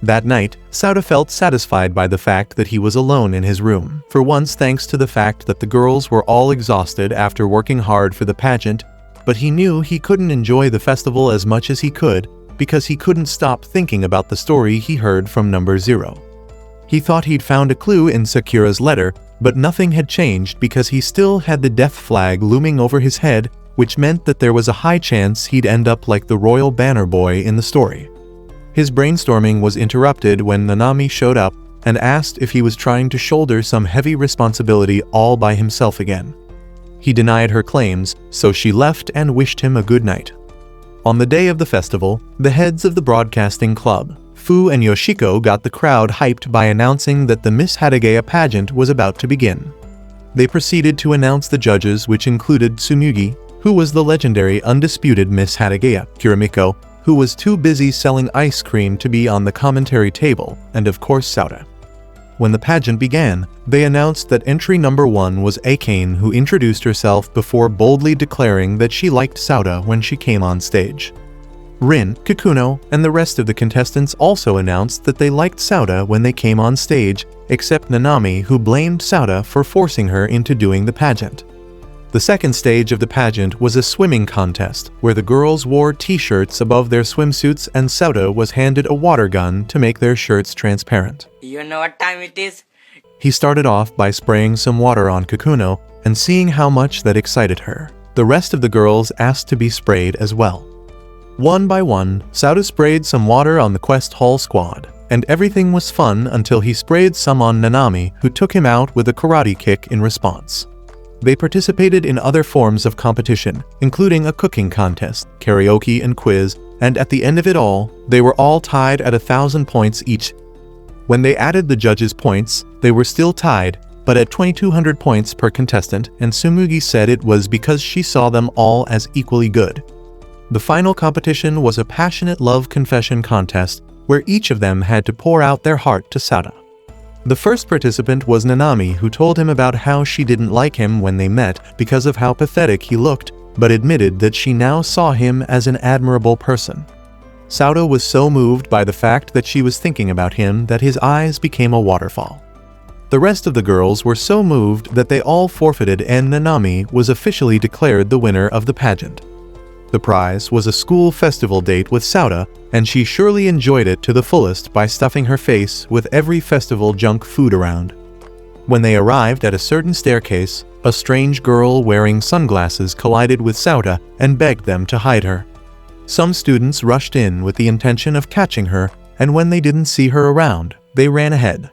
That night, Sauta felt satisfied by the fact that he was alone in his room, for once thanks to the fact that the girls were all exhausted after working hard for the pageant, but he knew he couldn't enjoy the festival as much as he could because he couldn't stop thinking about the story he heard from number 0. He thought he'd found a clue in Sakura's letter, but nothing had changed because he still had the death flag looming over his head, which meant that there was a high chance he'd end up like the royal banner boy in the story. His brainstorming was interrupted when Nanami showed up and asked if he was trying to shoulder some heavy responsibility all by himself again. He denied her claims, so she left and wished him a good night. On the day of the festival, the heads of the broadcasting club, Fu and Yoshiko, got the crowd hyped by announcing that the Miss Hadageya pageant was about to begin. They proceeded to announce the judges, which included Tsumugi, who was the legendary undisputed Miss Hadageya, Kirimiko, who was too busy selling ice cream to be on the commentary table, and of course Sauta. When the pageant began, they announced that entry number 1 was Akane, who introduced herself before boldly declaring that she liked Sauta when she came on stage. Rin, Kikuno, and the rest of the contestants also announced that they liked Sauta when they came on stage, except Nanami, who blamed Sauta for forcing her into doing the pageant. The second stage of the pageant was a swimming contest, where the girls wore t-shirts above their swimsuits and Sauta was handed a water gun to make their shirts transparent. You know what time it is? He started off by spraying some water on Kikuno and seeing how much that excited her. The rest of the girls asked to be sprayed as well. One by one, Sauta sprayed some water on the Quest Hall squad, and everything was fun until he sprayed some on Nanami, who took him out with a karate kick in response. They participated in other forms of competition, including a cooking contest, karaoke, and quiz, and at the end of it all, they were all tied at 1,000 points each. When they added the judges' points, they were still tied, but at 2,200 points per contestant, and Tsumugi said it was because she saw them all as equally good. The final competition was a passionate love confession contest, where each of them had to pour out their heart to Sauta. The first participant was Nanami, who told him about how she didn't like him when they met because of how pathetic he looked, but admitted that she now saw him as an admirable person. Sauta was so moved by the fact that she was thinking about him that his eyes became a waterfall. The rest of the girls were so moved that they all forfeited, and Nanami was officially declared the winner of the pageant. The prize was a school festival date with Sauta, and she surely enjoyed it to the fullest by stuffing her face with every festival junk food around. When they arrived at a certain staircase, a strange girl wearing sunglasses collided with Sauta and begged them to hide her. Some students rushed in with the intention of catching her, and when they didn't see her around, they ran ahead.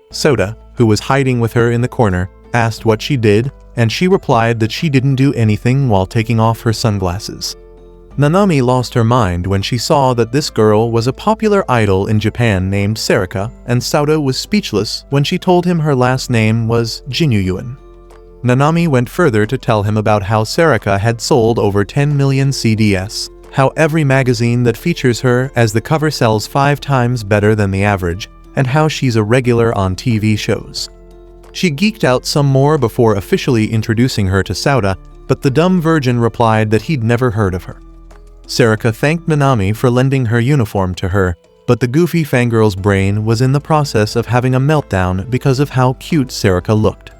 Sauta, who was hiding with her in the corner, asked what she did, and she replied that she didn't do anything while taking off her sunglasses. Nanami lost her mind when she saw that this girl was a popular idol in Japan named Serika, and Sauta was speechless when she told him her last name was Jinyuyuan. Nanami went further to tell him about how Serika had sold over 10 million CDs, how every magazine that features her as the cover sells 5 times better than the average, and how she's a regular on TV shows. She geeked out some more before officially introducing her to Sauta, but the dumb virgin replied that he'd never heard of her. Serika thanked Nanami for lending her uniform to her, but the goofy fangirl's brain was in the process of having a meltdown because of how cute Serika looked.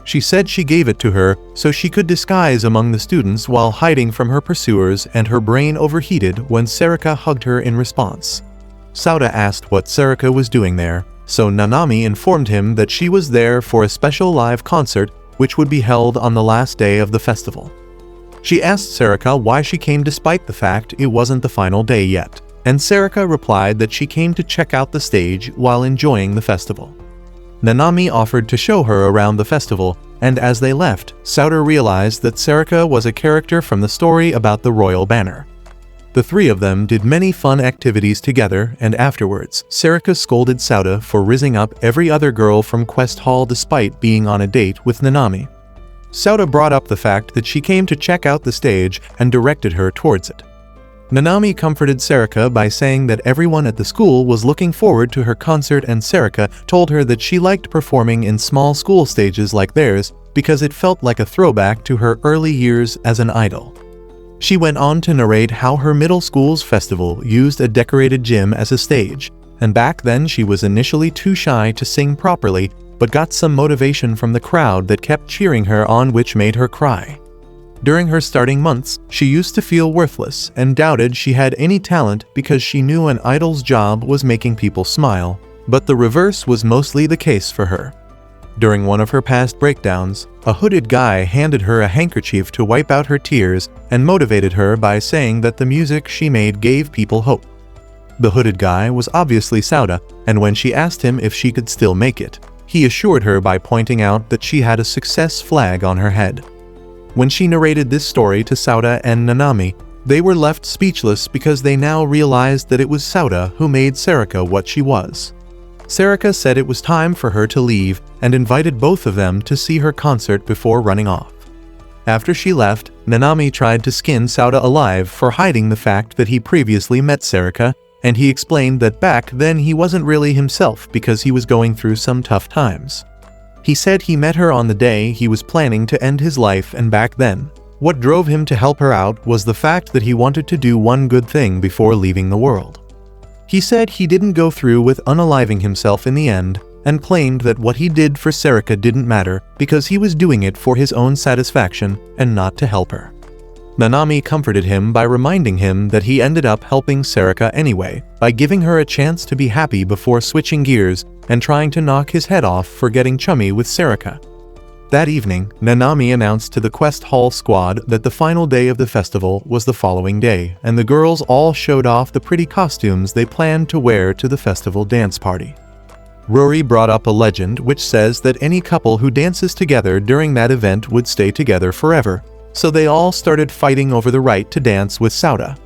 She said she gave it to her so she could disguise among the students while hiding from her pursuers, and her brain overheated when Serika hugged her in response. Sauta asked what Serika was doing there, so Nanami informed him that she was there for a special live concert which would be held on the last day of the festival. She asked Serika why she came despite the fact it wasn't the final day yet, and Serika replied that she came to check out the stage while enjoying the festival. Nanami offered to show her around the festival, and as they left, Sauta realized that Serika was a character from the story about the royal banner. The three of them did many fun activities together, and afterwards, Serika scolded Sauta for rizzing up every other girl from Quest Hall despite being on a date with Nanami. Sauda brought up the fact that she came to check out the stage and directed her towards it. Nanami comforted Sarika by saying that everyone at the school was looking forward to her concert, and Sarika told her that she liked performing in small school stages like theirs because it felt like a throwback to her early years as an idol. She went on to narrate how her middle school's festival used a decorated gym as a stage, and back then she was initially too shy to sing properly but got some motivation from the crowd that kept cheering her on, which made her cry. During her starting months, she used to feel worthless and doubted she had any talent because she knew an idol's job was making people smile, but the reverse was mostly the case for her. During one of her past breakdowns, a hooded guy handed her a handkerchief to wipe out her tears and motivated her by saying that the music she made gave people hope. The hooded guy was obviously Sauda, and when she asked him if she could still make it, he assured her by pointing out that she had a success flag on her head. When she narrated this story to Sauda and Nanami, they were left speechless because they now realized that it was Sauda who made Sarika what she was. Sarika said it was time for her to leave and invited both of them to see her concert before running off. After she left, Nanami tried to skin Sauda alive for hiding the fact that he previously met Sarika, and he explained that back then he wasn't really himself because he was going through some tough times. He said he met her on the day he was planning to end his life, and back then, what drove him to help her out was the fact that he wanted to do one good thing before leaving the world. He said he didn't go through with unaliving himself in the end, and claimed that what he did for Sarika didn't matter because he was doing it for his own satisfaction and not to help her. Nanami comforted him by reminding him that he ended up helping Sarika anyway, by giving her a chance to be happy before switching gears and trying to knock his head off for getting chummy with Sarika. That evening, Nanami announced to the Quest Hall squad that the final day of the festival was the following day, and the girls all showed off the pretty costumes they planned to wear to the festival dance party. Rory brought up a legend which says that any couple who dances together during that event would stay together forever, so they all started fighting over the right to dance with Sauda.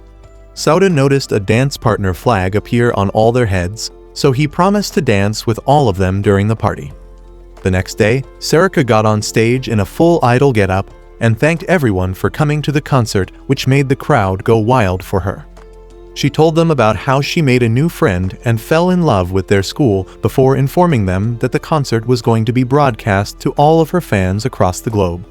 Sauda noticed a dance partner flag appear on all their heads, so he promised to dance with all of them during the party. The next day, Sarika got on stage in a full idol getup and thanked everyone for coming to the concert, which made the crowd go wild for her. She told them about how she made a new friend and fell in love with their school before informing them that the concert was going to be broadcast to all of her fans across the globe.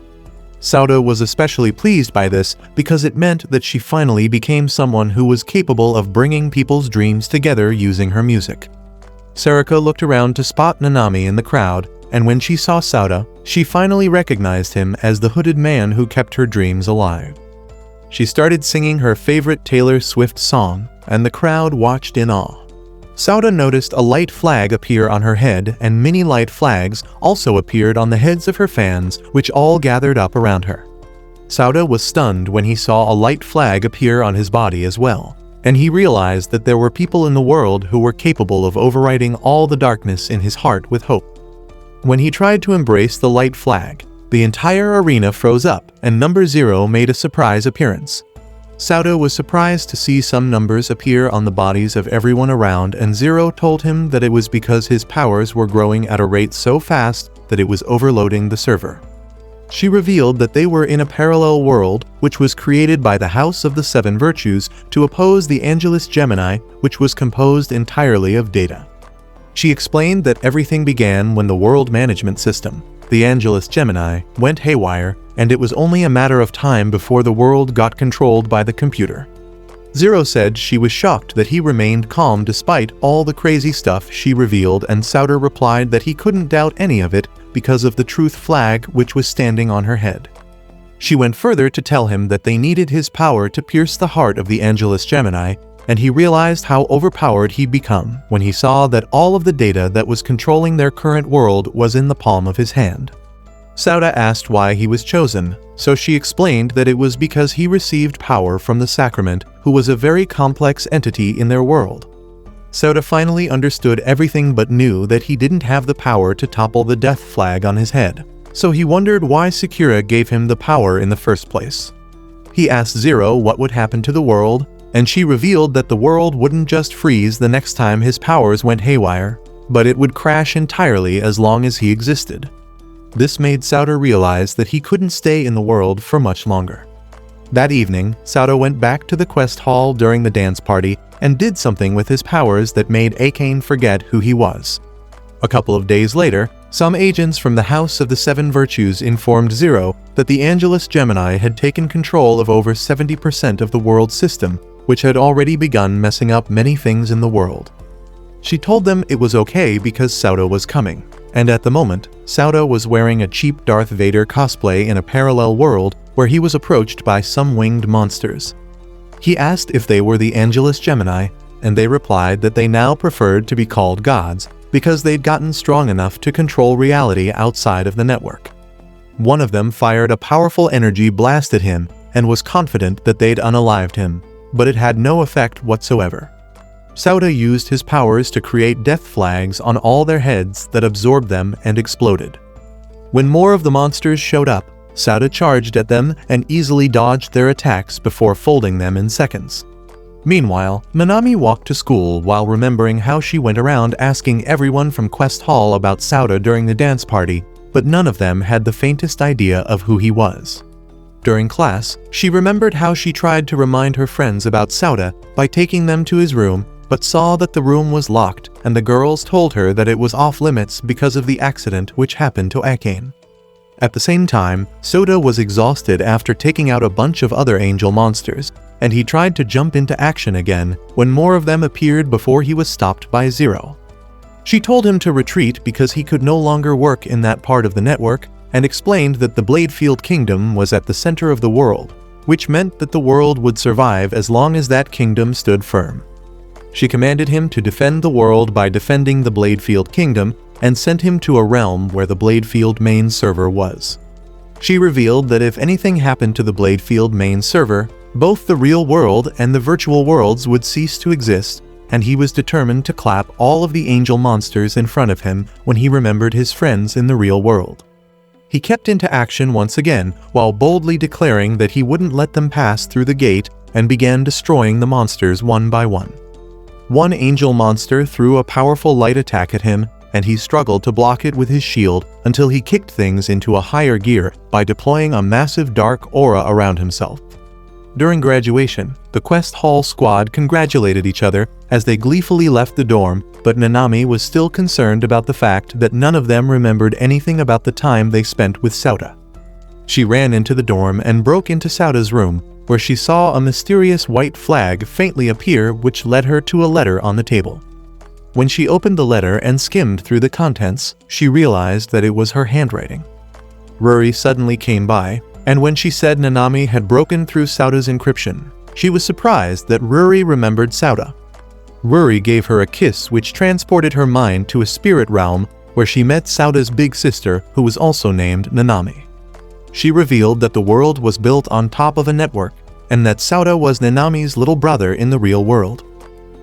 Sauda was especially pleased by this because it meant that she finally became someone who was capable of bringing people's dreams together using her music. Sarika looked around to spot Nanami in the crowd, and when she saw Sauda, she finally recognized him as the hooded man who kept her dreams alive. She started singing her favorite Taylor Swift song, and the crowd watched in awe. Sauda noticed a light flag appear on her head, and many light flags also appeared on the heads of her fans, which all gathered up around her. Sauda was stunned when he saw a light flag appear on his body as well, and he realized that there were people in the world who were capable of overriding all the darkness in his heart with hope. When he tried to embrace the light flag, the entire arena froze up, and number 0 made a surprise appearance. Sauda was surprised to see some numbers appear on the bodies of everyone around, and 0 told him that it was because his powers were growing at a rate so fast that it was overloading the server. She revealed that they were in a parallel world which was created by the House of the Seven Virtues to oppose the Angelus Gemini, which was composed entirely of data. She explained that everything began when the world management system, the Angelus Gemini, went haywire, and it was only a matter of time before the world got controlled by the computer. 0 said she was shocked that he remained calm despite all the crazy stuff she revealed, and Sauda replied that he couldn't doubt any of it because of the truth flag which was standing on her head. She went further to tell him that they needed his power to pierce the heart of the Angelus Gemini, and he realized how overpowered he'd become when he saw that all of the data that was controlling their current world was in the palm of his hand. Sauda asked why he was chosen, so she explained that it was because he received power from the Sacrament, who was a very complex entity in their world. Sauda finally understood everything but knew that he didn't have the power to topple the death flag on his head, so he wondered why Sakura gave him the power in the first place. He asked 0 what would happen to the world, and she revealed that the world wouldn't just freeze the next time his powers went haywire, but it would crash entirely as long as he existed. This made Sauda realize that he couldn't stay in the world for much longer. That evening, Sauda went back to the quest hall during the dance party and did something with his powers that made Akane forget who he was. A couple of days later, some agents from the House of the Seven Virtues informed Zero that the Angelus Gemini had taken control of over 70% of the world system, which had already begun messing up many things in the world. She told them it was okay because Sauda was coming, and at the moment, Sauda was wearing a cheap Darth Vader cosplay in a parallel world where he was approached by some winged monsters. He asked if they were the Angelus Gemini, and they replied that they now preferred to be called gods because they'd gotten strong enough to control reality outside of the network. One of them fired a powerful energy blast at him and was confident that they'd unalived him, but it had no effect whatsoever. Sauda used his powers to create death flags on all their heads that absorbed them and exploded. When more of the monsters showed up, Sauda charged at them and easily dodged their attacks before folding them in seconds. Meanwhile, Nanami walked to school while remembering how she went around asking everyone from Quest Hall about Sauda during the dance party, but none of them had the faintest idea of who he was. During class, she remembered how she tried to remind her friends about Sauda by taking them to his room, but saw that the room was locked and the girls told her that it was off-limits because of the accident which happened to Akane. At the same time, Sauda was exhausted after taking out a bunch of other angel monsters, and he tried to jump into action again when more of them appeared before he was stopped by Zero. She told him to retreat because he could no longer work in that part of the network, and explained that the Bladefield Kingdom was at the center of the world, which meant that the world would survive as long as that kingdom stood firm. She commanded him to defend the world by defending the Bladefield Kingdom and sent him to a realm where the Bladefield main server was. She revealed that if anything happened to the Bladefield main server, both the real world and the virtual worlds would cease to exist, and he was determined to clap all of the angel monsters in front of him when he remembered his friends in the real world. He kept into action once again while boldly declaring that he wouldn't let them pass through the gate and began destroying the monsters one by one. One angel monster threw a powerful light attack at him, and he struggled to block it with his shield until he kicked things into a higher gear by deploying a massive dark aura around himself. During graduation, the Quest Hall squad congratulated each other as they gleefully left the dorm, but Nanami was still concerned about the fact that none of them remembered anything about the time they spent with Sauda. She ran into the dorm and broke into Sauda's room, where she saw a mysterious white flag faintly appear which led her to a letter on the table. When she opened the letter and skimmed through the contents, she realized that it was her handwriting. Ruri suddenly came by, and when she said Nanami had broken through Sauda's encryption, she was surprised that Ruri remembered Sauda. Ruri gave her a kiss which transported her mind to a spirit realm where she met Sauda's big sister, who was also named Nanami. She revealed that the world was built on top of a network, and that Sauda was Nanami's little brother in the real world.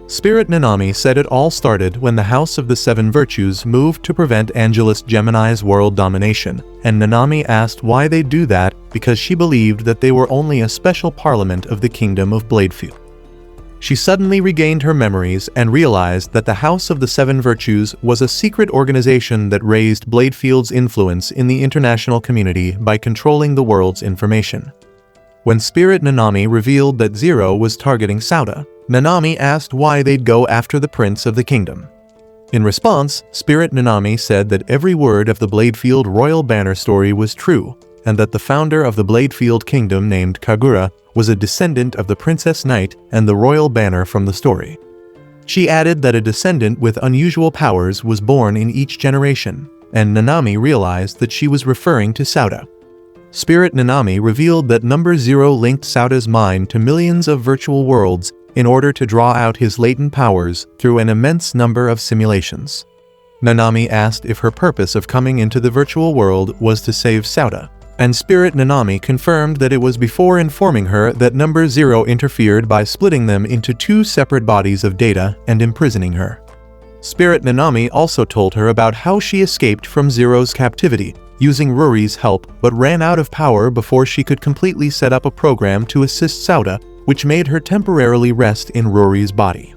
Spirit Nanami said it all started when the House of the Seven Virtues moved to prevent Angelus Gemini's world domination, and Nanami asked why they do that because she believed that they were only a special parliament of the Kingdom of Bladefield. She suddenly regained her memories and realized that the House of the Seven Virtues was a secret organization that raised Bladefield's influence in the international community by controlling the world's information. When Spirit Nanami revealed that Zero was targeting Sauda, Nanami asked why they'd go after the Prince of the Kingdom. In response, Spirit Nanami said that every word of the Bladefield Royal Banner story was true, and that the founder of the Bladefield Kingdom named Kagura was a descendant of the Princess Knight and the Royal Banner from the story. She added that a descendant with unusual powers was born in each generation, and Nanami realized that she was referring to Sauda. Spirit Nanami revealed that number 0 linked Sauda's mind to millions of virtual worlds in order to draw out his latent powers through an immense number of simulations. Nanami asked if her purpose of coming into the virtual world was to save Sauda, and Spirit Nanami confirmed that it was before informing her that number 0 interfered by splitting them into 2 separate bodies of data and imprisoning her. Spirit Nanami also told her about how she escaped from Zero's captivity, using Ruri's help, but ran out of power before she could completely set up a program to assist Sauda, which made her temporarily rest in Ruri's body.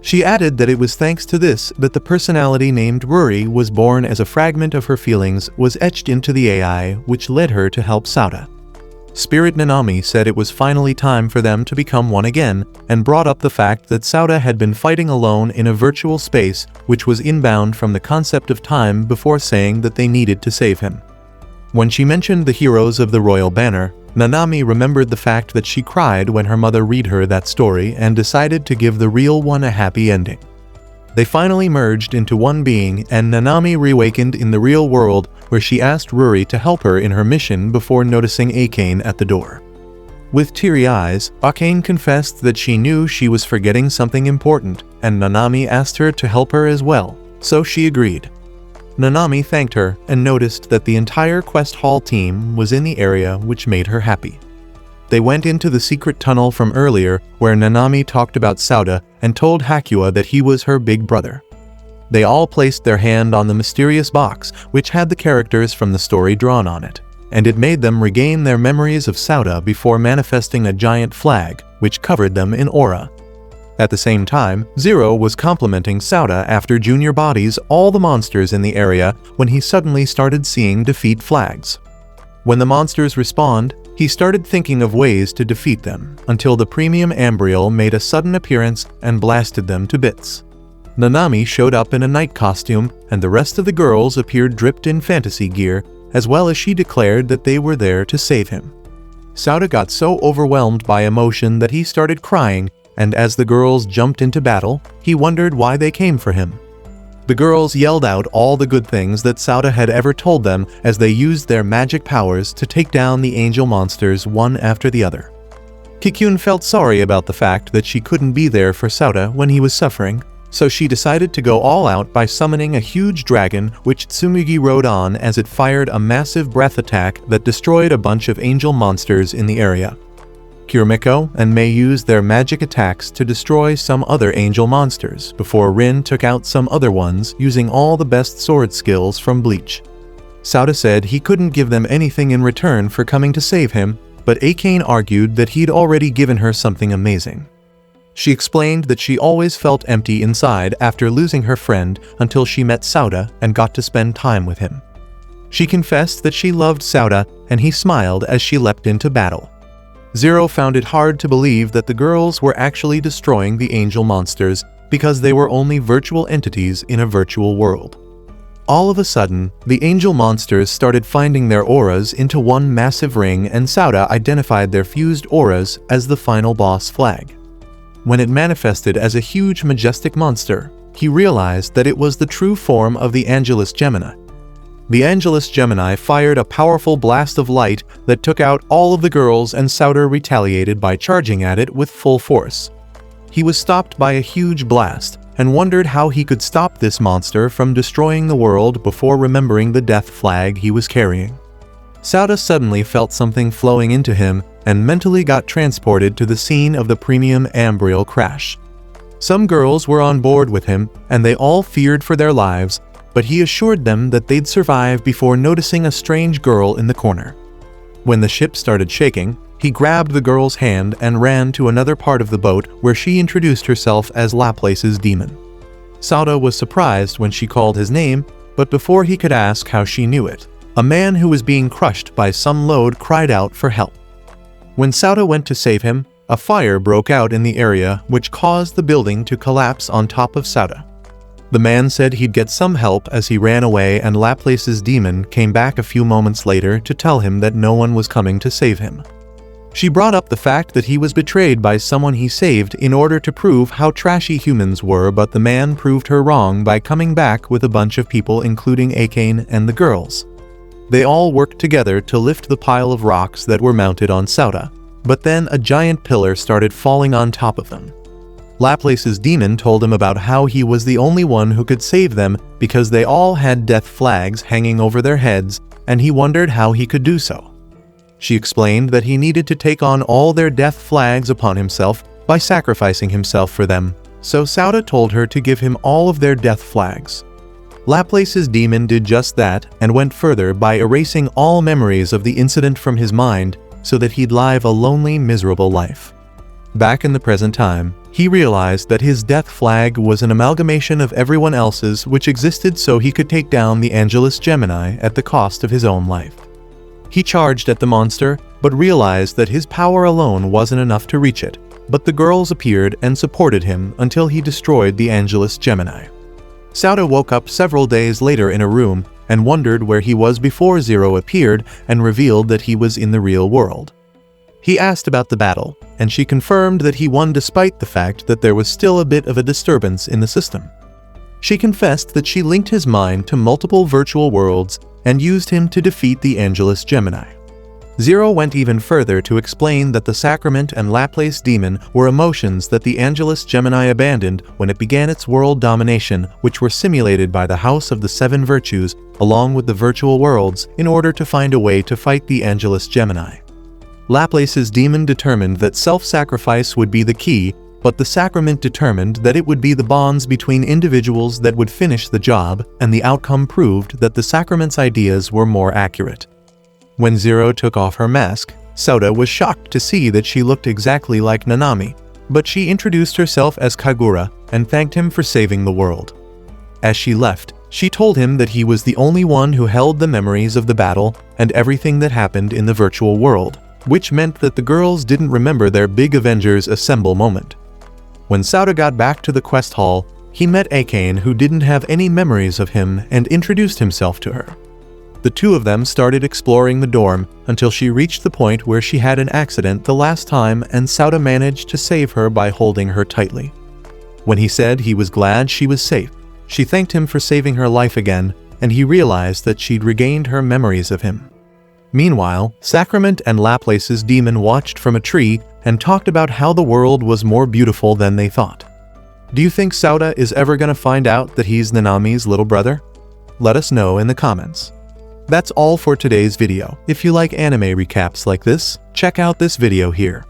She added that it was thanks to this that the personality named Ruri was born as a fragment of her feelings was etched into the AI, which led her to help Sauda. Spirit Nanami said it was finally time for them to become one again, and brought up the fact that Sauda had been fighting alone in a virtual space which was inbound from the concept of time before saying that they needed to save him. When she mentioned the heroes of the royal banner, Nanami remembered the fact that she cried when her mother read her that story and decided to give the real one a happy ending. They finally merged into one being, and Nanami reawakened in the real world, where she asked Ruri to help her in her mission before noticing Akane at the door. With teary eyes, Akane confessed that she knew she was forgetting something important, and Nanami asked her to help her as well, so she agreed. Nanami thanked her and noticed that the entire Quest Hall team was in the area, which made her happy. They went into the secret tunnel from earlier where Nanami talked about Sauda and told Hakua that he was her big brother. They all placed their hand on the mysterious box, which had the characters from the story drawn on it, and it made them regain their memories of Sauda before manifesting a giant flag, which covered them in aura. At the same time, Zero was complimenting Sauda after Junior bodies all the monsters in the area when he suddenly started seeing defeat flags. When the monsters respawned, he started thinking of ways to defeat them, until the premium Ambriel made a sudden appearance and blasted them to bits. Nanami showed up in a night costume, and the rest of the girls appeared dripped in fantasy gear, as well as she declared that they were there to save him. Sauda got so overwhelmed by emotion that he started crying, and as the girls jumped into battle, he wondered why they came for him. The girls yelled out all the good things that Sauda had ever told them as they used their magic powers to take down the angel monsters one after the other. Kikun felt sorry about the fact that she couldn't be there for Sauda when he was suffering, so she decided to go all out by summoning a huge dragon which Tsumugi rode on as it fired a massive breath attack that destroyed a bunch of angel monsters in the area. Kurumiko and Mei used their magic attacks to destroy some other angel monsters, before Rin took out some other ones using all the best sword skills from Bleach. Sauda said he couldn't give them anything in return for coming to save him, but Akane argued that he'd already given her something amazing. She explained that she always felt empty inside after losing her friend until she met Sauda and got to spend time with him. She confessed that she loved Sauda, and he smiled as she leapt into battle. Zero found it hard to believe that the girls were actually destroying the angel monsters because they were only virtual entities in a virtual world. All of a sudden, the angel monsters started finding their auras into one massive ring, and Sauda identified their fused auras as the final boss flag. When it manifested as a huge majestic monster, he realized that it was the true form of the Angelus Gemini. The Angelus Gemini fired a powerful blast of light that took out all of the girls, and Sauda retaliated by charging at it with full force. He was stopped by a huge blast and wondered how he could stop this monster from destroying the world before remembering the death flag he was carrying. Sauda suddenly felt something flowing into him and mentally got transported to the scene of the premium Ambriel crash. Some girls were on board with him, and they all feared for their lives, but he assured them that they'd survive before noticing a strange girl in the corner. When the ship started shaking, he grabbed the girl's hand and ran to another part of the boat where she introduced herself as Laplace's demon. Sauda was surprised when she called his name, but before he could ask how she knew it, a man who was being crushed by some load cried out for help. When Sauda went to save him, a fire broke out in the area which caused the building to collapse on top of Sauda. The man said he'd get some help as he ran away, and Laplace's demon came back a few moments later to tell him that no one was coming to save him. She brought up the fact that he was betrayed by someone he saved in order to prove how trashy humans were, but the man proved her wrong by coming back with a bunch of people, including Akane and the girls. They all worked together to lift the pile of rocks that were mounted on Sauda, but then a giant pillar started falling on top of them. Laplace's demon told him about how he was the only one who could save them because they all had death flags hanging over their heads, and he wondered how he could do so. She explained that he needed to take on all their death flags upon himself by sacrificing himself for them, so Sauda told her to give him all of their death flags. Laplace's demon did just that and went further by erasing all memories of the incident from his mind so that he'd live a lonely, miserable life. Back in the present time, He realized that his death flag was an amalgamation of everyone else's which existed so he could take down the Angelus Gemini at the cost of his own life. He charged at the monster, but realized that his power alone wasn't enough to reach it, but the girls appeared and supported him until he destroyed the Angelus Gemini. Sauda woke up several days later in a room and wondered where he was before Zero appeared and revealed that he was in the real world. He asked about the battle, and she confirmed that he won despite the fact that there was still a bit of a disturbance in the system. She confessed that she linked his mind to multiple virtual worlds and used him to defeat the Angelus Gemini. Zero went even further to explain that the Sacrament and Laplace Demon were emotions that the Angelus Gemini abandoned when it began its world domination, which were simulated by the House of the Seven Virtues along with the virtual worlds in order to find a way to fight the Angelus Gemini. Laplace's demon determined that self-sacrifice would be the key, but the Sacrament determined that it would be the bonds between individuals that would finish the job, and the outcome proved that the Sacrament's ideas were more accurate. When Zero took off her mask, Sauda was shocked to see that she looked exactly like Nanami, but she introduced herself as Kagura and thanked him for saving the world. As she left, she told him that he was the only one who held the memories of the battle and everything that happened in the virtual world, which meant that the girls didn't remember their big Avengers Assemble moment. When Sauda got back to the quest hall, he met Akane, who didn't have any memories of him, and introduced himself to her. The two of them started exploring the dorm until she reached the point where she had an accident the last time and Sauda managed to save her by holding her tightly. When he said he was glad she was safe, she thanked him for saving her life again, and he realized that she'd regained her memories of him. Meanwhile, Sacrament and Laplace's demon watched from a tree and talked about how the world was more beautiful than they thought. Do you think Sauda is ever gonna find out that he's Nanami's little brother? Let us know in the comments. That's all for today's video. If you like anime recaps like this, check out this video here.